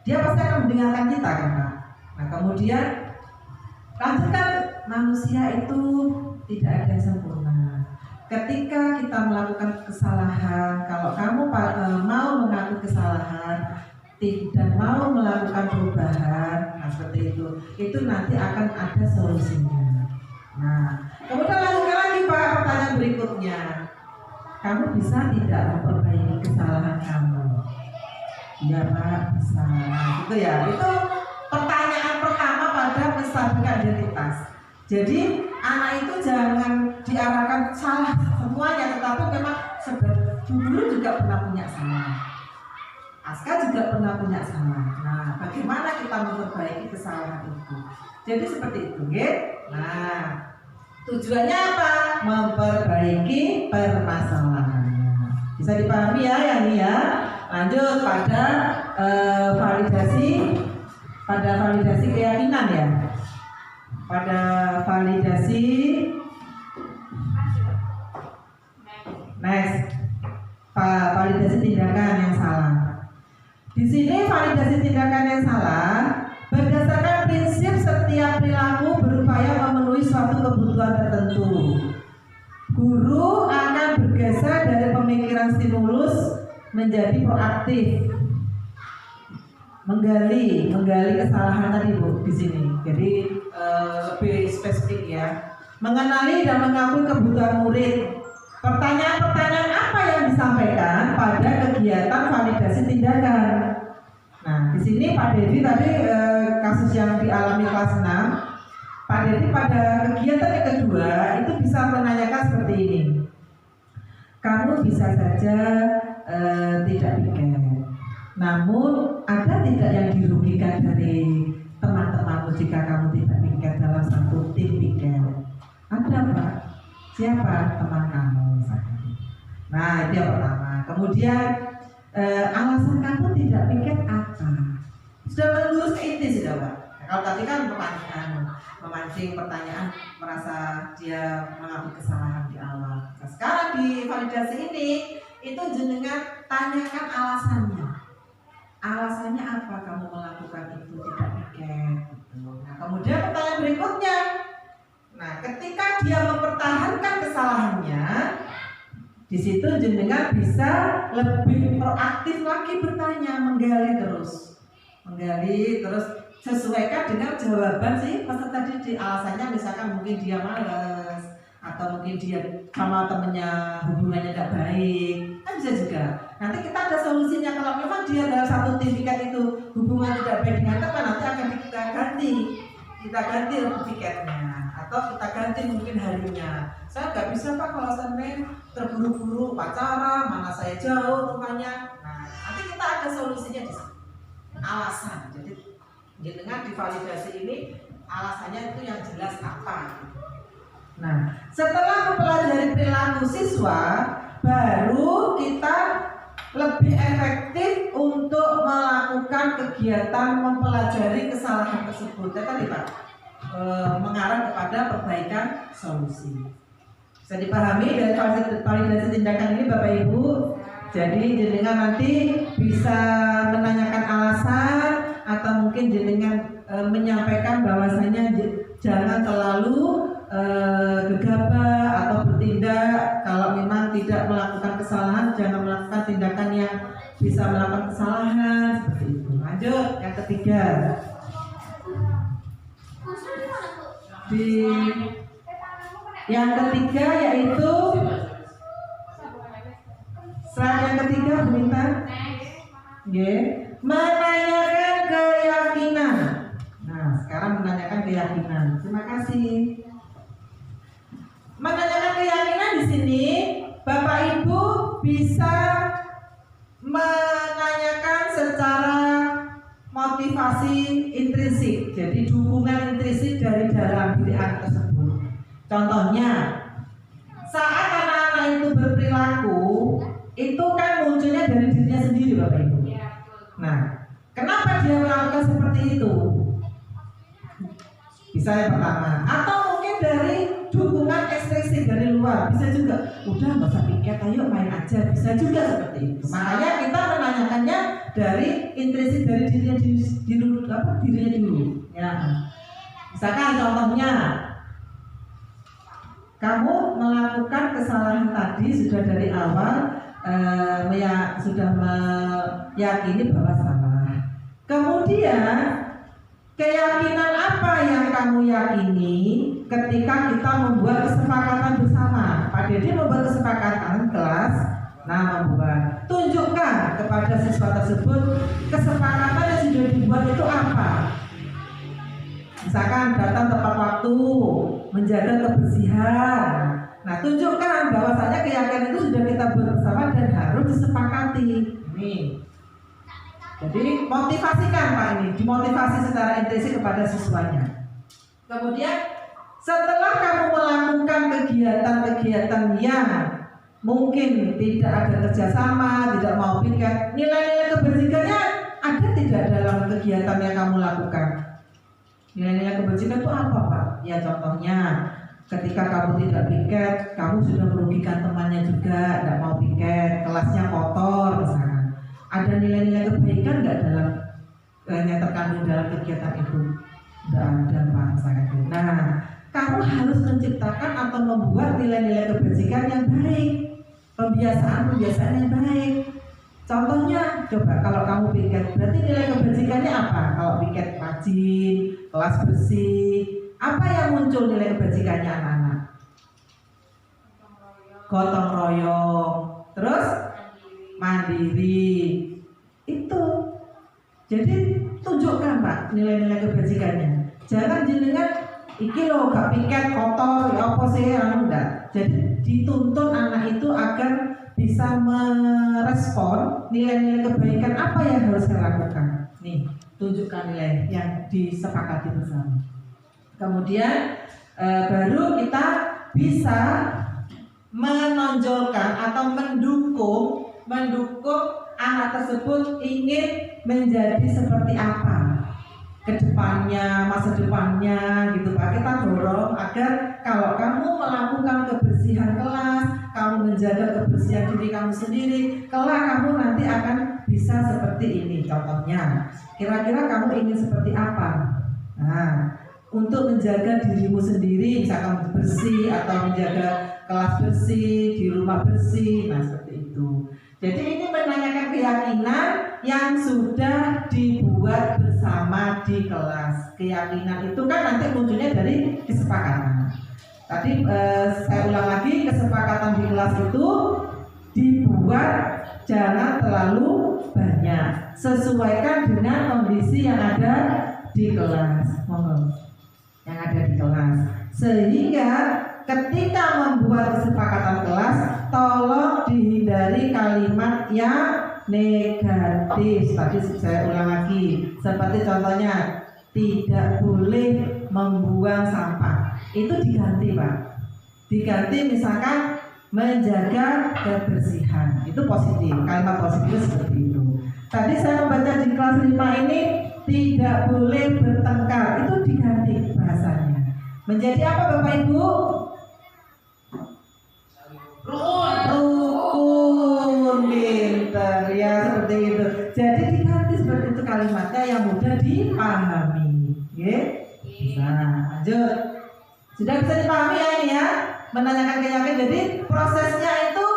Dia pasti akan mendengarkan kita kan Pak. Nah kemudian lanjutkan, manusia itu tidak ada yang sempurna. Ketika kita melakukan kesalahan, kalau kamu mau mengaku kesalahan, tidak mau melakukan perubahan, nah seperti itu nanti akan ada solusinya. Nah, kemudian lanjutkan lagi Pak, pertanyaan berikutnya, kamu bisa tidak memperbaiki kesalahan kamu? Iya Pak, bisa. Gitu ya, itu pertanyaan pertama pada menstabilkan identitas. Jadi anak itu jangan diarahkan salah semuanya, tetapi memang dulu juga pernah punya salah. Aska juga pernah punya salah. Nah, bagaimana kita memperbaiki kesalahan itu? Jadi seperti itu, ya. Nah, tujuannya apa? Memperbaiki permasalahannya. Bisa dipahami ya, yang ini ya. Lanjut pada validasi keyakinan ya. Pada validasi validasi tindakan yang salah. Di sini validasi tindakan yang salah berdasarkan prinsip setiap perilaku berupaya memenuhi suatu kebutuhan tertentu. Guru akan bergeser dari pemikiran stimulus menjadi proaktif, menggali kesalahan tadi Bu di sini. Jadi lebih spesifik ya, mengenali dan mengakui kebutuhan murid. Pertanyaan-pertanyaan apa yang disampaikan pada kegiatan validasi tindakan? Nah, di sini Pak Dedi tadi kasus yang dialami kelas 6, Pak Dedi pada kegiatan yang kedua itu bisa menanyakan seperti ini. Kamu bisa saja tidak piket, namun ada tidak yang dirugikan dari teman-temanmu jika kamu tidak piket dalam satu tim piket? Ada Pak. Siapa teman kamu? Nah, itu yang pertama. Kemudian alasan kamu tidak piket apa? Sudah melurus ke inti sudah Pak. Nah, kalau tadi kan memancing pertanyaan, merasa dia mengalami kesalahan di awal. Nah, sekarang di validasi ini itu jenengan tanyakan alasannya. Alasannya apa kamu melakukan itu tidak piket? Nah, kemudian pertanyaan berikutnya. Nah, ketika dia mempertahankan kesalahannya, di situ jenengan bisa lebih proaktif lagi bertanya, menggali terus sesuaikan dengan jawaban si peserta didik. Alasannya misalkan mungkin dia malas atau mungkin dia sama temennya hubungannya tidak baik, kan bisa juga. Nanti kita ada solusinya. Kalau memang dia dalam satu tim piket itu hubungan tidak baik dengan teman, nanti akan kita ganti tiketnya atau kita ganti mungkin harinya. Saya nggak bisa Pak kalau sampai terburu-buru pacaran, mana saya jauh rumahnya. Nah, nanti kita ada solusinya di sana. Alasan. Jadi dengan divalidasi ini alasannya itu yang jelas apa. Nah, setelah mempelajari perilaku siswa, baru kita lebih efektif untuk melakukan kegiatan mempelajari kesalahan tersebut. Tadi Pak, mengarah kepada perbaikan solusi. Bisa dipahami dari validasi tindakan ini Bapak Ibu. Jadi jenengan nanti bisa menanyakan alasan atau mungkin jenengan menyampaikan bahwasanya jangan terlalu gegabah atau bertindak. Kalau memang tidak melakukan kesalahan, jangan melakukan tindakan yang bisa melakukan kesalahan seperti itu. Lanjut yang ketiga. Yang ketiga yaitu slide yang ketiga Bu Minta. Menanyakan keyakinan. Nah, sekarang menanyakan keyakinan. Terima kasih. Menanyakan keyakinan di sini Bapak Ibu bisa menanyakan secara motivasi intrinsik, jadi dukungan intrinsik dari dalam diri anak tersebut. Contohnya, saat anak-anak itu berperilaku, itu kan munculnya dari dirinya sendiri Bapak Ibu. Nah, kenapa dia melakukan seperti itu? Bisa yang pertama, atau mungkin dari dukungan ekstrinsi dari luar, bisa juga. Udah nggak usah piket, ayo main aja, bisa juga seperti itu. Makanya kita menanyakannya dari intrinsik dari dirinya dulu. Ya, misalkan contohnya, kamu melakukan kesalahan tadi sudah dari awal sudah meyakini bahwa salah. Kemudian keyakinan apa yang kamu yakini ketika kita membuat kesepakatan bersama? Pak Dede membuat kesepakatan kelas, nah membuat. Tunjukkan kepada siswa tersebut kesepakatan yang sudah dibuat itu apa. Misalkan datang tepat waktu, menjaga kebersihan. Nah, tunjukkan bahwasanya keyakinan itu sudah kita buat bersama dan harus disepakati. Nih. Jadi motivasikan Pak ini, dimotivasi secara intensif kepada siswanya. Kemudian setelah kamu melakukan kegiatan-kegiatan yang mungkin tidak ada kerjasama, tidak mau piket, nilai-nilai kebajikannya ada tidak dalam kegiatan yang kamu lakukan? Nilai-nilai kebajikan itu apa Pak? Ya contohnya ketika kamu tidak piket, kamu sudah merugikan temannya juga, tidak mau piket, kelasnya kotor misalnya. Ada nilai-nilai kebaikan nggak dalam yang terkandung dalam kegiatan itu? Tidak ada Pak misalnya. Nah, kamu harus menciptakan atau membuat nilai-nilai kebajikan yang baik, kebiasaan-kebiasaan yang baik. Contohnya, coba kalau kamu piket, berarti nilai kebajikannya apa? Kalau piket rajin, kelas bersih, apa yang muncul nilai kebajikannya anak-anak? Gotong royong, terus mandiri. Itu. Jadi tunjukkan Pak nilai-nilai kebajikannya. Jangan jenengan iki lo gak piket kotor ya apa sih enggak. Jadi dituntun anak itu agar bisa merespon nilai-nilai kebaikan apa yang harus saya lakukan. Nih, tunjukkan nilai yang disepakati bersama. Kemudian baru kita bisa menonjolkan atau mendukung anak tersebut ingin menjadi seperti apa ke depannya, masa depannya gitu Pak. Kita dorong agar kalau kamu melakukan kebersihan kelas, kamu menjaga kebersihan diri kamu sendiri, kelak kamu nanti akan bisa seperti ini. Contohnya, kira-kira kamu ingin seperti apa? Nah, untuk menjaga dirimu sendiri, misalkan bersih atau menjaga kelas bersih, di rumah bersih, nah seperti itu. Jadi ini menanyakan keyakinan yang sudah dibuat bersama di kelas. Keyakinan itu kan nanti munculnya dari kesepakatan. Tadi saya ulang lagi, kesepakatan di kelas itu dibuat jangan terlalu banyak. Sesuaikan dengan kondisi yang ada di kelas. Yang ada di kelas. Sehingga ketika membuat kesepakatan kelas, tolong dihindari kalimat yang negatif. Tadi saya ulang lagi, seperti contohnya tidak boleh membuang sampah. Itu diganti Pak. Diganti misalkan menjaga kebersihan. Itu positif, kalimat positif seperti itu. Tadi saya membaca di kelas 5 ini tidak boleh bertengkar. Itu diganti bahasanya. Menjadi apa Bapak Ibu? Rukun, pinter ya, seperti itu. Jadi diganti seperti itu kalimatnya yang mudah dipahami. Oke? Bisa. Lanjut. Sudah bisa dipahami ya ini ya? Menanyakan keyakinan. Jadi prosesnya itu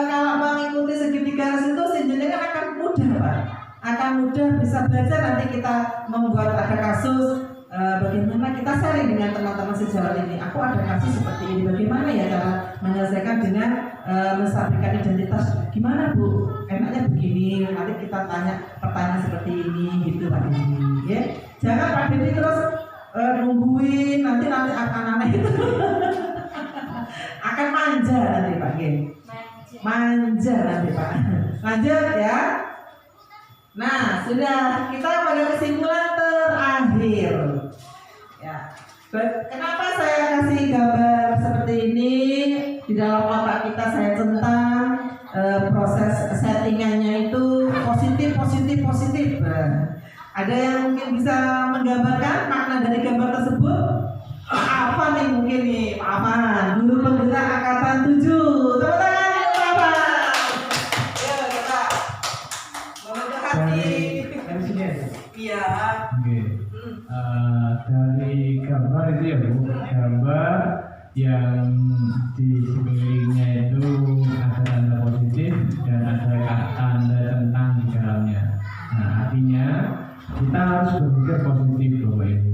kalau mengikuti segitiga garis itu sebenarnya akan mudah Pak. Akan mudah bisa belajar. Nanti kita membuat ada kasus. Bagaimana kita sharing dengan teman-teman sejawat ini. Aku ada kasus seperti ini. Bagaimana ya cara menyelesaikan dengan menstabilkan identitas? Gimana Bu? Enaknya begini. Nanti kita tanya pertanyaan seperti ini, gitu Pak Didi. Ya. Jangan Pak Didi terus nungguin. Nanti anak-anak itu akan manja nanti Pak. Manja nanti Pak. Lanjut ya. Nah, sudah kita pada kesimpulan terakhir. Ya. Kenapa saya kasih gambar seperti ini? Di dalam otak kita saya centang proses settingannya itu positif. Ada yang mungkin bisa menggambarkan makna dari gambar tersebut? Apa nih mungkin nih? Apa? Guru penggerak angkatan 7. Tepuk tangan apa? Ya, kita membentuk hati. Dari sini aja. Iya. Oke. Dari gambar itu ya Bu, gambar yang di sekelilingnya itu ada tanda positif dan ada tanda tentang di dalamnya. Nah, artinya kita harus berpikir positif Bapak Ibu.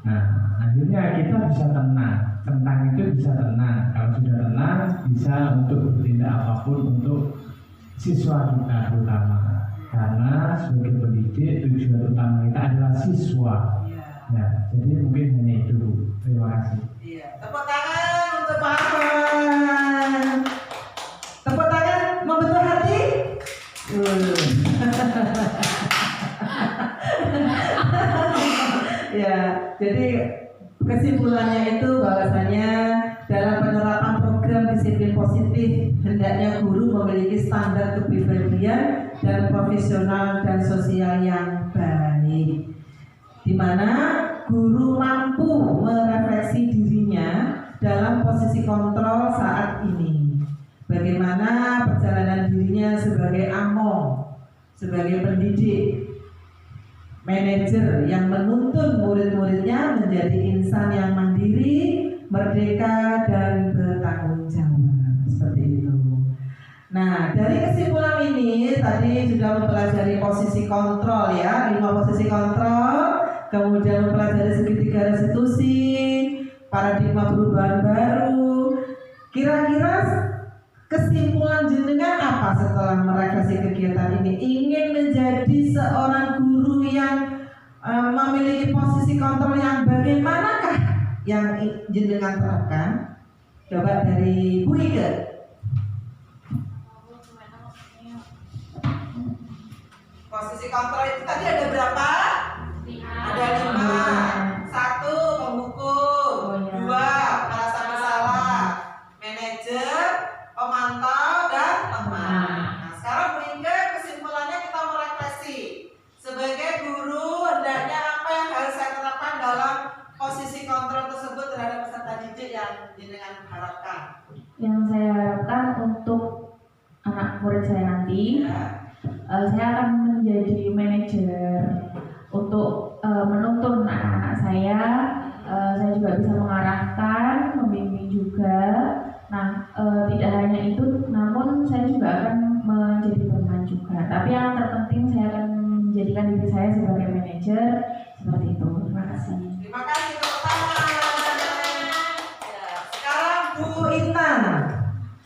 Nah, akhirnya kita bisa tenang, tentang itu bisa tenang. Kalau sudah tenang, bisa untuk bertindak apapun untuk siswa kita terutama. Karena sebagai pendidik tujuan utama kita adalah siswa. Ya, jadi mungkin hanya itu. Terima kasih. Iya. Tepuk tangan untuk Pak Afan. Tepuk tangan membentuk hati. Ya, jadi kesimpulannya itu bahwasanya dalam penerapan program disiplin positif hendaknya guru memiliki standar kepribadian dan profesional dan sosial yang baik, di mana guru mampu merefleksi dirinya dalam posisi kontrol saat ini. Bagaimana perjalanan dirinya sebagai among, sebagai pendidik, manajer yang menuntun murid-muridnya menjadi insan yang mandiri, merdeka, dan bertanggung jawab. Seperti itu. Nah, dari kesimpulan ini tadi sudah mempelajari posisi kontrol ya, 5 posisi kontrol, kemudian mempelajari segitiga restitusi, paradigma perubahan baru. Kira-kira kesimpulan jenengan apa setelah merefleksi kegiatan ini? Ingin menjadi seorang guru yang memiliki posisi kontrol yang bagaimanakah yang jenengan terapkan? Coba dari Bu Ike. Posisi kontrol itu tadi ada berapa? Ada 5. 1 menghukum, 2 merasa bersalah, manajer, pemantau, dan teman. Nah, sekarang Bu Inge, kesimpulannya kita merefleksi. Sebagai guru, hendaknya apa yang harus saya terapkan dalam posisi kontrol tersebut terhadap peserta didik yang jenengan harapkan? Yang saya harapkan untuk anak murid saya nanti, saya akan menjadi manajer untuk menuntun anak-anak saya. Saya juga bisa mengarahkan, membimbing juga. Nah, tidak hanya itu, namun saya juga akan menjadi teman juga. Tapi yang terpenting saya akan menjadikan diri saya sebagai manajer seperti itu. Terima kasih. Terima kasih tepuk tangan. Ya, sekarang Bu Intan,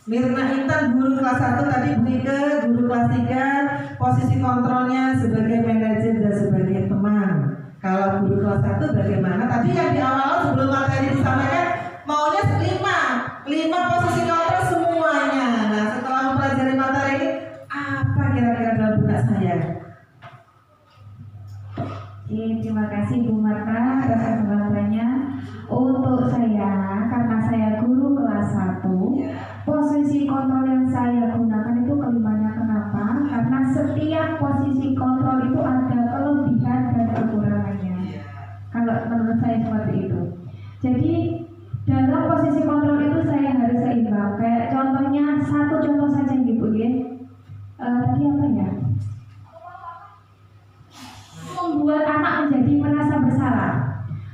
Mirna Intan, guru kelas 1 tadi, Bu Ike, guru kelas 3, posisi kontrolnya sebagai manajer dan sebagai teman. Kalau guru kelas 1 bagaimana? Tadi yang di awal sebelum materi disampaikan maunya 5 posisi kontrol semuanya. Nah, setelah mempelajari materi ini, apa kira-kira dalam benak saya? Terima kasih Bu Marta atas kesempatannya. Untuk saya, karena saya guru kelas 1, posisi kontrol yang saya gunakan itu kelimanya. Kenapa? Karena setiap posisi kontrol itu ada kelebihan dan kekurangannya. Kalau menurut saya seperti itu. Jadi dalam posisi kontrol itu saya harus seimbang. Kayak contohnya, satu contoh saja gitu ya. Tadi apa ya? Membuat anak menjadi merasa bersalah.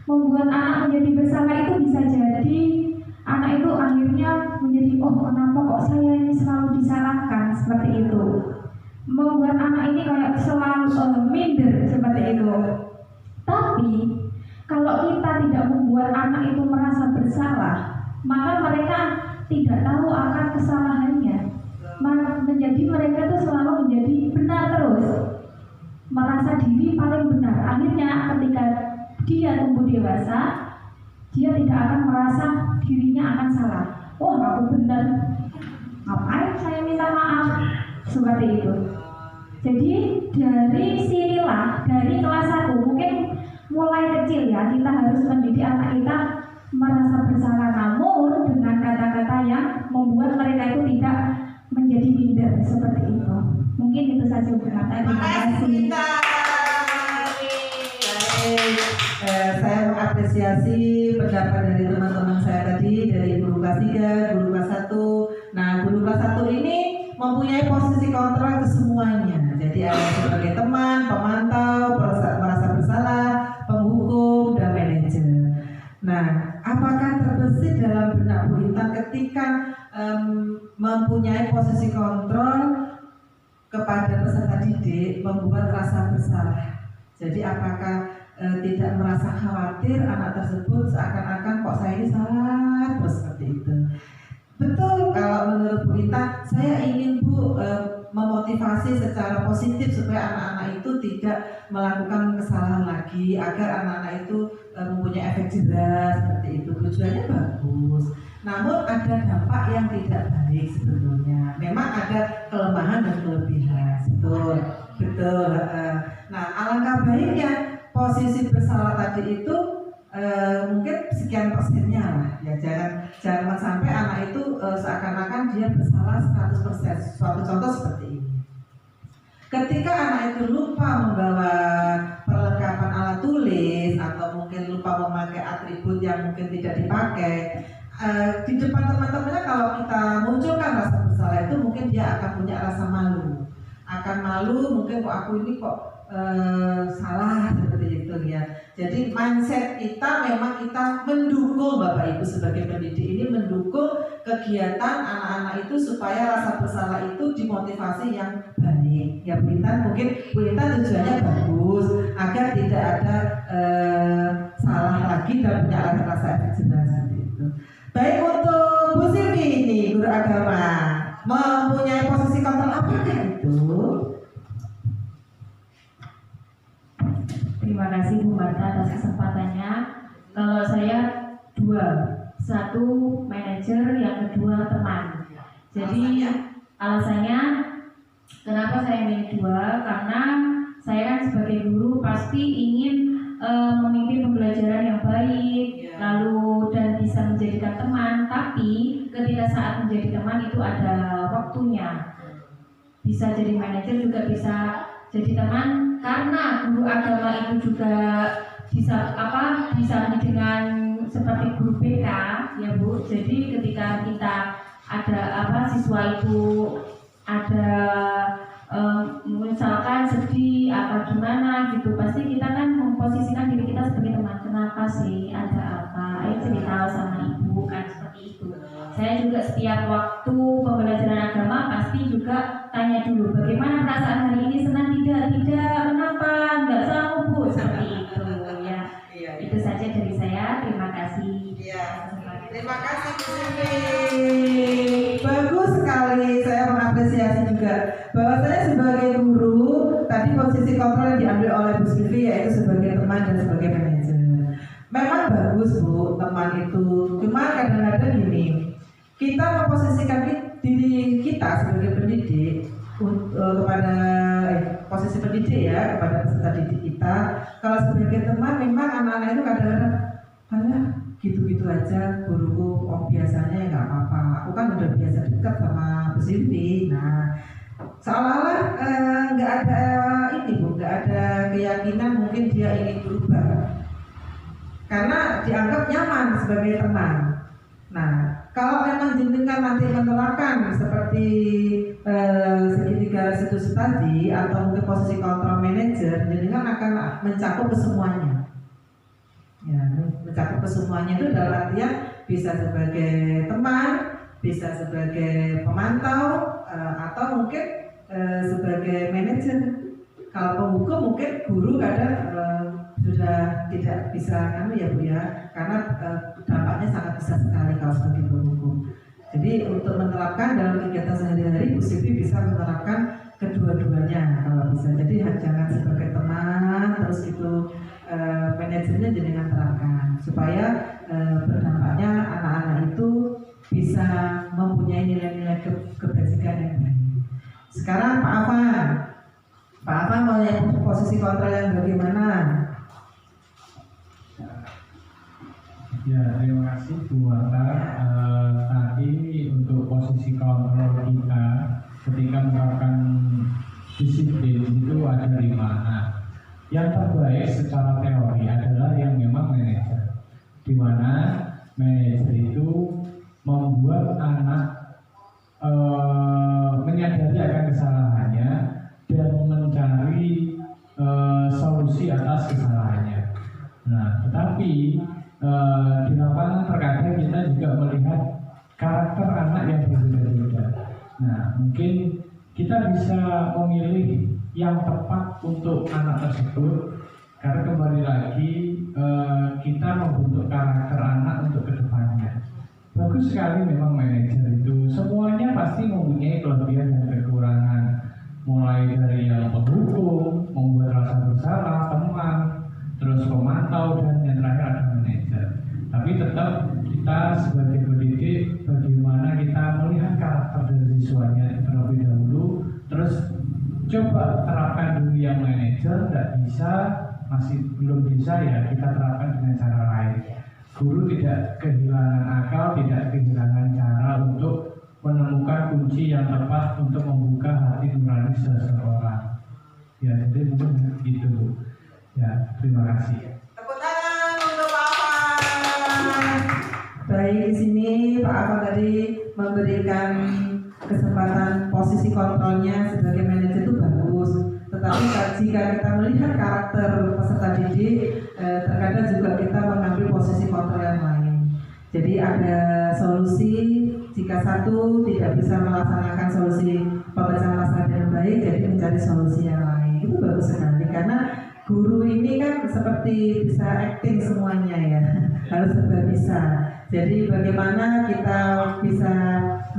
Membuat anak menjadi bersalah itu bisa jadi anak itu akhirnya menjadi, oh kenapa kok saya ini selalu disalahkan, seperti itu. Membuat anak ini kayak selalu minder seperti itu. Tapi kalau kita tidak membuat anak itu merasa bersalah, maka mereka tidak tahu akan kesalahannya. Menjadi mereka itu selalu menjadi benar terus, merasa diri paling benar. Akhirnya ketika dia tumbuh dewasa, dia tidak akan merasa dirinya akan salah. Oh, aku benar, ngapain saya minta maaf, seperti itu. Jadi dari sinilah, dari kelas 1 mungkin mulai kecil ya, kita harus mendidik anak kita merasa bersalah, namun dengan kata-kata yang membuat mereka itu tidak menjadi minder, seperti itu. Mungkin itu saja Bu Marta. Terima kasih. Saya mengapresiasi pendapat dari teman-teman saya tadi, dari guru kelas 3, guru kelas 1. Nah, guru kelas 1 ini mempunyai posisi kontrol ke semuanya. Jadi ada sebagai teman, pemantau, merasa bersalah, penghukum, dan manajer. Nah, apakah terbesit dalam benak Bu Intan ketika mempunyai posisi kontrol kepada peserta didik membuat rasa bersalah? Jadi apakah tidak merasa khawatir anak tersebut seakan-akan kok saya ini salah terus seperti itu? Betul, kalau menurut Bu Intan, saya ingin Bu memotivasi secara positif supaya anak-anak itu tidak melakukan kesalahan lagi, agar anak-anak itu mempunyai efek jerah seperti itu. Tujuannya bagus, namun ada dampak yang tidak baik sebetulnya. Memang ada kelemahan dan kelebihan, betul, betul. Nah, alangkah baiknya posisi bersalah tadi itu mungkin sekian persennya lah, ya jangan sampai anak itu seakan-akan dia bersalah 100%. Suatu contoh seperti ini, ketika anak itu lupa membawa perlengkapan alat tulis atau mungkin lupa memakai atribut yang mungkin tidak dipakai, di depan teman-temannya kalau kita munculkan rasa bersalah itu mungkin dia akan punya rasa malu, mungkin kok aku ini kok salah seperti itu ya. Jadi mindset kita memang kita mendukung Bapak Ibu sebagai pendidik ini, mendukung kegiatan anak-anak itu supaya rasa bersalah itu dimotivasi yang baik. Ya Bu Intan, mungkin Bu Intan tujuannya bagus agar tidak ada salah lagi dan punya rasa efek jerah seperti itu. Baik, untuk Bu Silvi ini guru agama mempunyai posisi kontrol apakah itu? Terima kasih Bu Marta atas kesempatannya. Kalau saya dua, satu manajer, yang kedua teman. Jadi alasannya kenapa saya milih dua, karena saya kan sebagai guru pasti ingin memimpin pembelajaran yang baik, lalu dan bisa menjadikan teman. Tapi ketika saat menjadi teman itu ada waktunya. Bisa jadi manajer juga bisa jadi teman, karena guru agama itu juga bisa dengan seperti guru BK ya Bu. Jadi ketika kita ada siswa itu ada misalkan sedih apa gimana gitu, pasti kita kan memposisikan diri kita sebagai teman. Kenapa sih, ada apa, ayo cerita sama ibu, kan seperti itu. Saya juga setiap waktu pembelajaran agama pasti juga tanya dulu bagaimana perasaan hari ini, senang tidak, kenapa, nggak sanggup Bu, seperti itu ya. Itu saja dari saya, terima kasih. Terima kasih Bu Silvi. Bagus sekali, saya mengapresiasi juga bahwa saya sebagai guru tadi posisi kontrol yang diambil oleh Bu Silvi yaitu sebagai teman dan sebagai manajer. Memang bagus Bu, teman itu. Cuma kadang-kadang gini, kita memposisikan diri kita sebagai pendidik kepada posisi pendidik ya, kepada peserta didik kita. Kalau sebagai teman memang anak-anak itu kadang-kadang gitu-gitu aja guruku, biasanya ya nggak apa-apa, aku kan udah biasa dekat sama Bu Silvi. Nah, seolah-olah nggak ada nggak ada keyakinan mungkin dia ingin berubah karena dianggap nyaman sebagai teman. Nah, kalau memang jenengan nanti menerapkan seperti segitiga restitusi tadi atau mungkin posisi kontrol manager, jenengan akan mencakup kesemuanya. Ya, mencakup kesemuanya itu dalam artian bisa sebagai teman, bisa sebagai pemantau, atau mungkin sebagai manajer. Kalau pembuku mungkin guru kadang sudah tidak bisa ya Bu ya, karena dampaknya sangat besar sekali kalau sebagai pembuku. Jadi untuk menerapkan dalam kegiatan sehari-hari, Bu Silvi bisa menerapkan kedua-duanya kalau bisa. Jadi jangan sebagai teman terus itu manajernya jenengan terapkan supaya berdampaknya anak-anak itu bisa mempunyai nilai-nilai kebajikan yang baik. Sekarang Pak Afan mau yang posisi kontrol yang bagaimana? Ya, terima kasih Bu Marta. Tadi untuk posisi kontrol kita ketika menerapkan disiplin itu ada 5. Yang terbaik secara teori adalah yang memang manajer, di mana manajer itu membuat anak menyadari akan kesalahannya dan mencari solusi atas kesalahannya. Nah, tetapi di lapangan terkadang kita juga melihat karakter anak yang berbeda-beda. Nah, mungkin kita bisa memilih yang tepat untuk anak tersebut Karena kembali lagi kita membentuk karakter anak untuk kedepannya. Bagus sekali memang manajer itu, semuanya pasti mempunyai kelebihan dan kekurangan. Mulai dari yang pendukung, membuat rasa bersalah, teman, terus pemantau, dan yang terakhir ada manajer. Tapi tetap kita sebagai pendidik, bagaimana kita melihat karakter dari siswanya terlebih dahulu, terus coba terapkan dulu yang manajer. Tidak bisa, masih belum bisa, ya kita terapkan dengan cara lain. Guru tidak kehilangan akal, tidak kehilangan cara untuk menemukan kunci yang tepat untuk membuka hati nurani seseorang. Ya, jadi mungkin itu. Ya, terima kasih. Tepuk tangan untuk Pak Afan. Baik, di sini Pak Afan tadi memberikan kesempatan posisi kontrolnya sebagai manajer itu bagus. Tetapi jika kita melihat karakter peserta didik, terkadang juga kita mengambil posisi kontrol yang lain. Jadi ada solusi jika satu tidak bisa melaksanakan solusi pembacaan masalah dengan baik, jadi mencari solusi yang lain. Itu bagus sekali karena guru ini kan seperti bisa acting semuanya ya, harus serba bisa. Jadi bagaimana kita bisa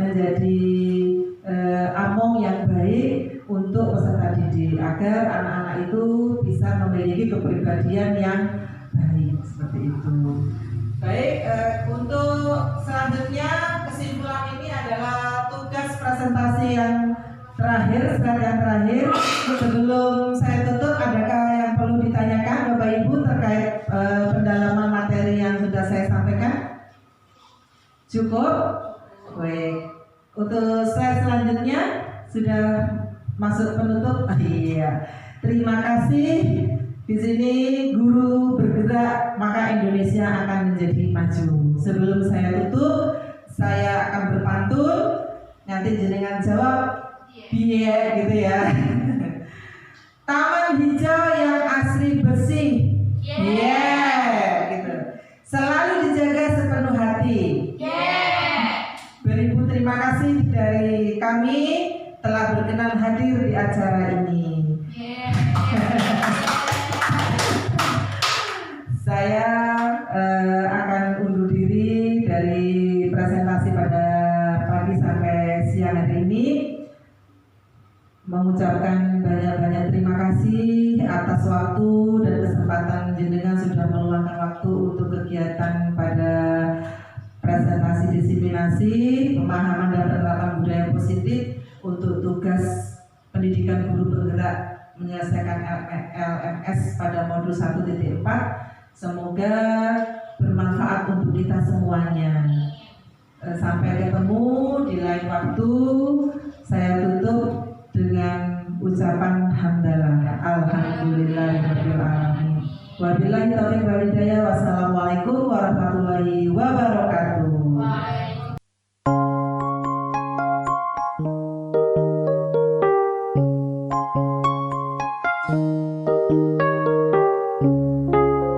menjadi among yang baik untuk peserta didik agar anak-anak itu bisa memiliki kepribadian yang baik seperti itu. Baik, untuk selanjutnya kesimpulan ini adalah tugas presentasi yang terakhir, slide yang terakhir. Sebelum saya tutup, adakah yang perlu ditanyakan Bapak Ibu terkait pendalaman materi yang sudah saya sampaikan? Cukup? Baik. Untuk slide selanjutnya sudah masuk penutup. Iya. Terima kasih. Di sini guru bergerak maka Indonesia akan menjadi maju. Sebelum saya tutup, saya akan berpantun. Nanti jenengan jawab, iya gitu ya. Taman hijau yang asri bersih, gitu. Selalu dijaga sepenuh hati. Beribu terima kasih dari kami telah berkenan hadir di acara ini. Saya akan undur diri dari presentasi pada pagi sampai siang hari ini. Mengucapkan banyak-banyak terima kasih atas waktu dan kesempatan jenengan sudah meluangkan waktu untuk kegiatan pada presentasi diseminasi pemahaman dan penerapan budaya positif untuk tugas pendidikan guru bergerak menyelesaikan LMS pada modul 1.4. Semoga bermanfaat untuk kita semuanya. Sampai ketemu di lain waktu. Saya tutup dengan ucapan hamdalah. Alhamdulillahirabbil alamin. Wabillahi taufiq wal hidayah. Wassalamualaikum warahmatullahi wabarakatuh.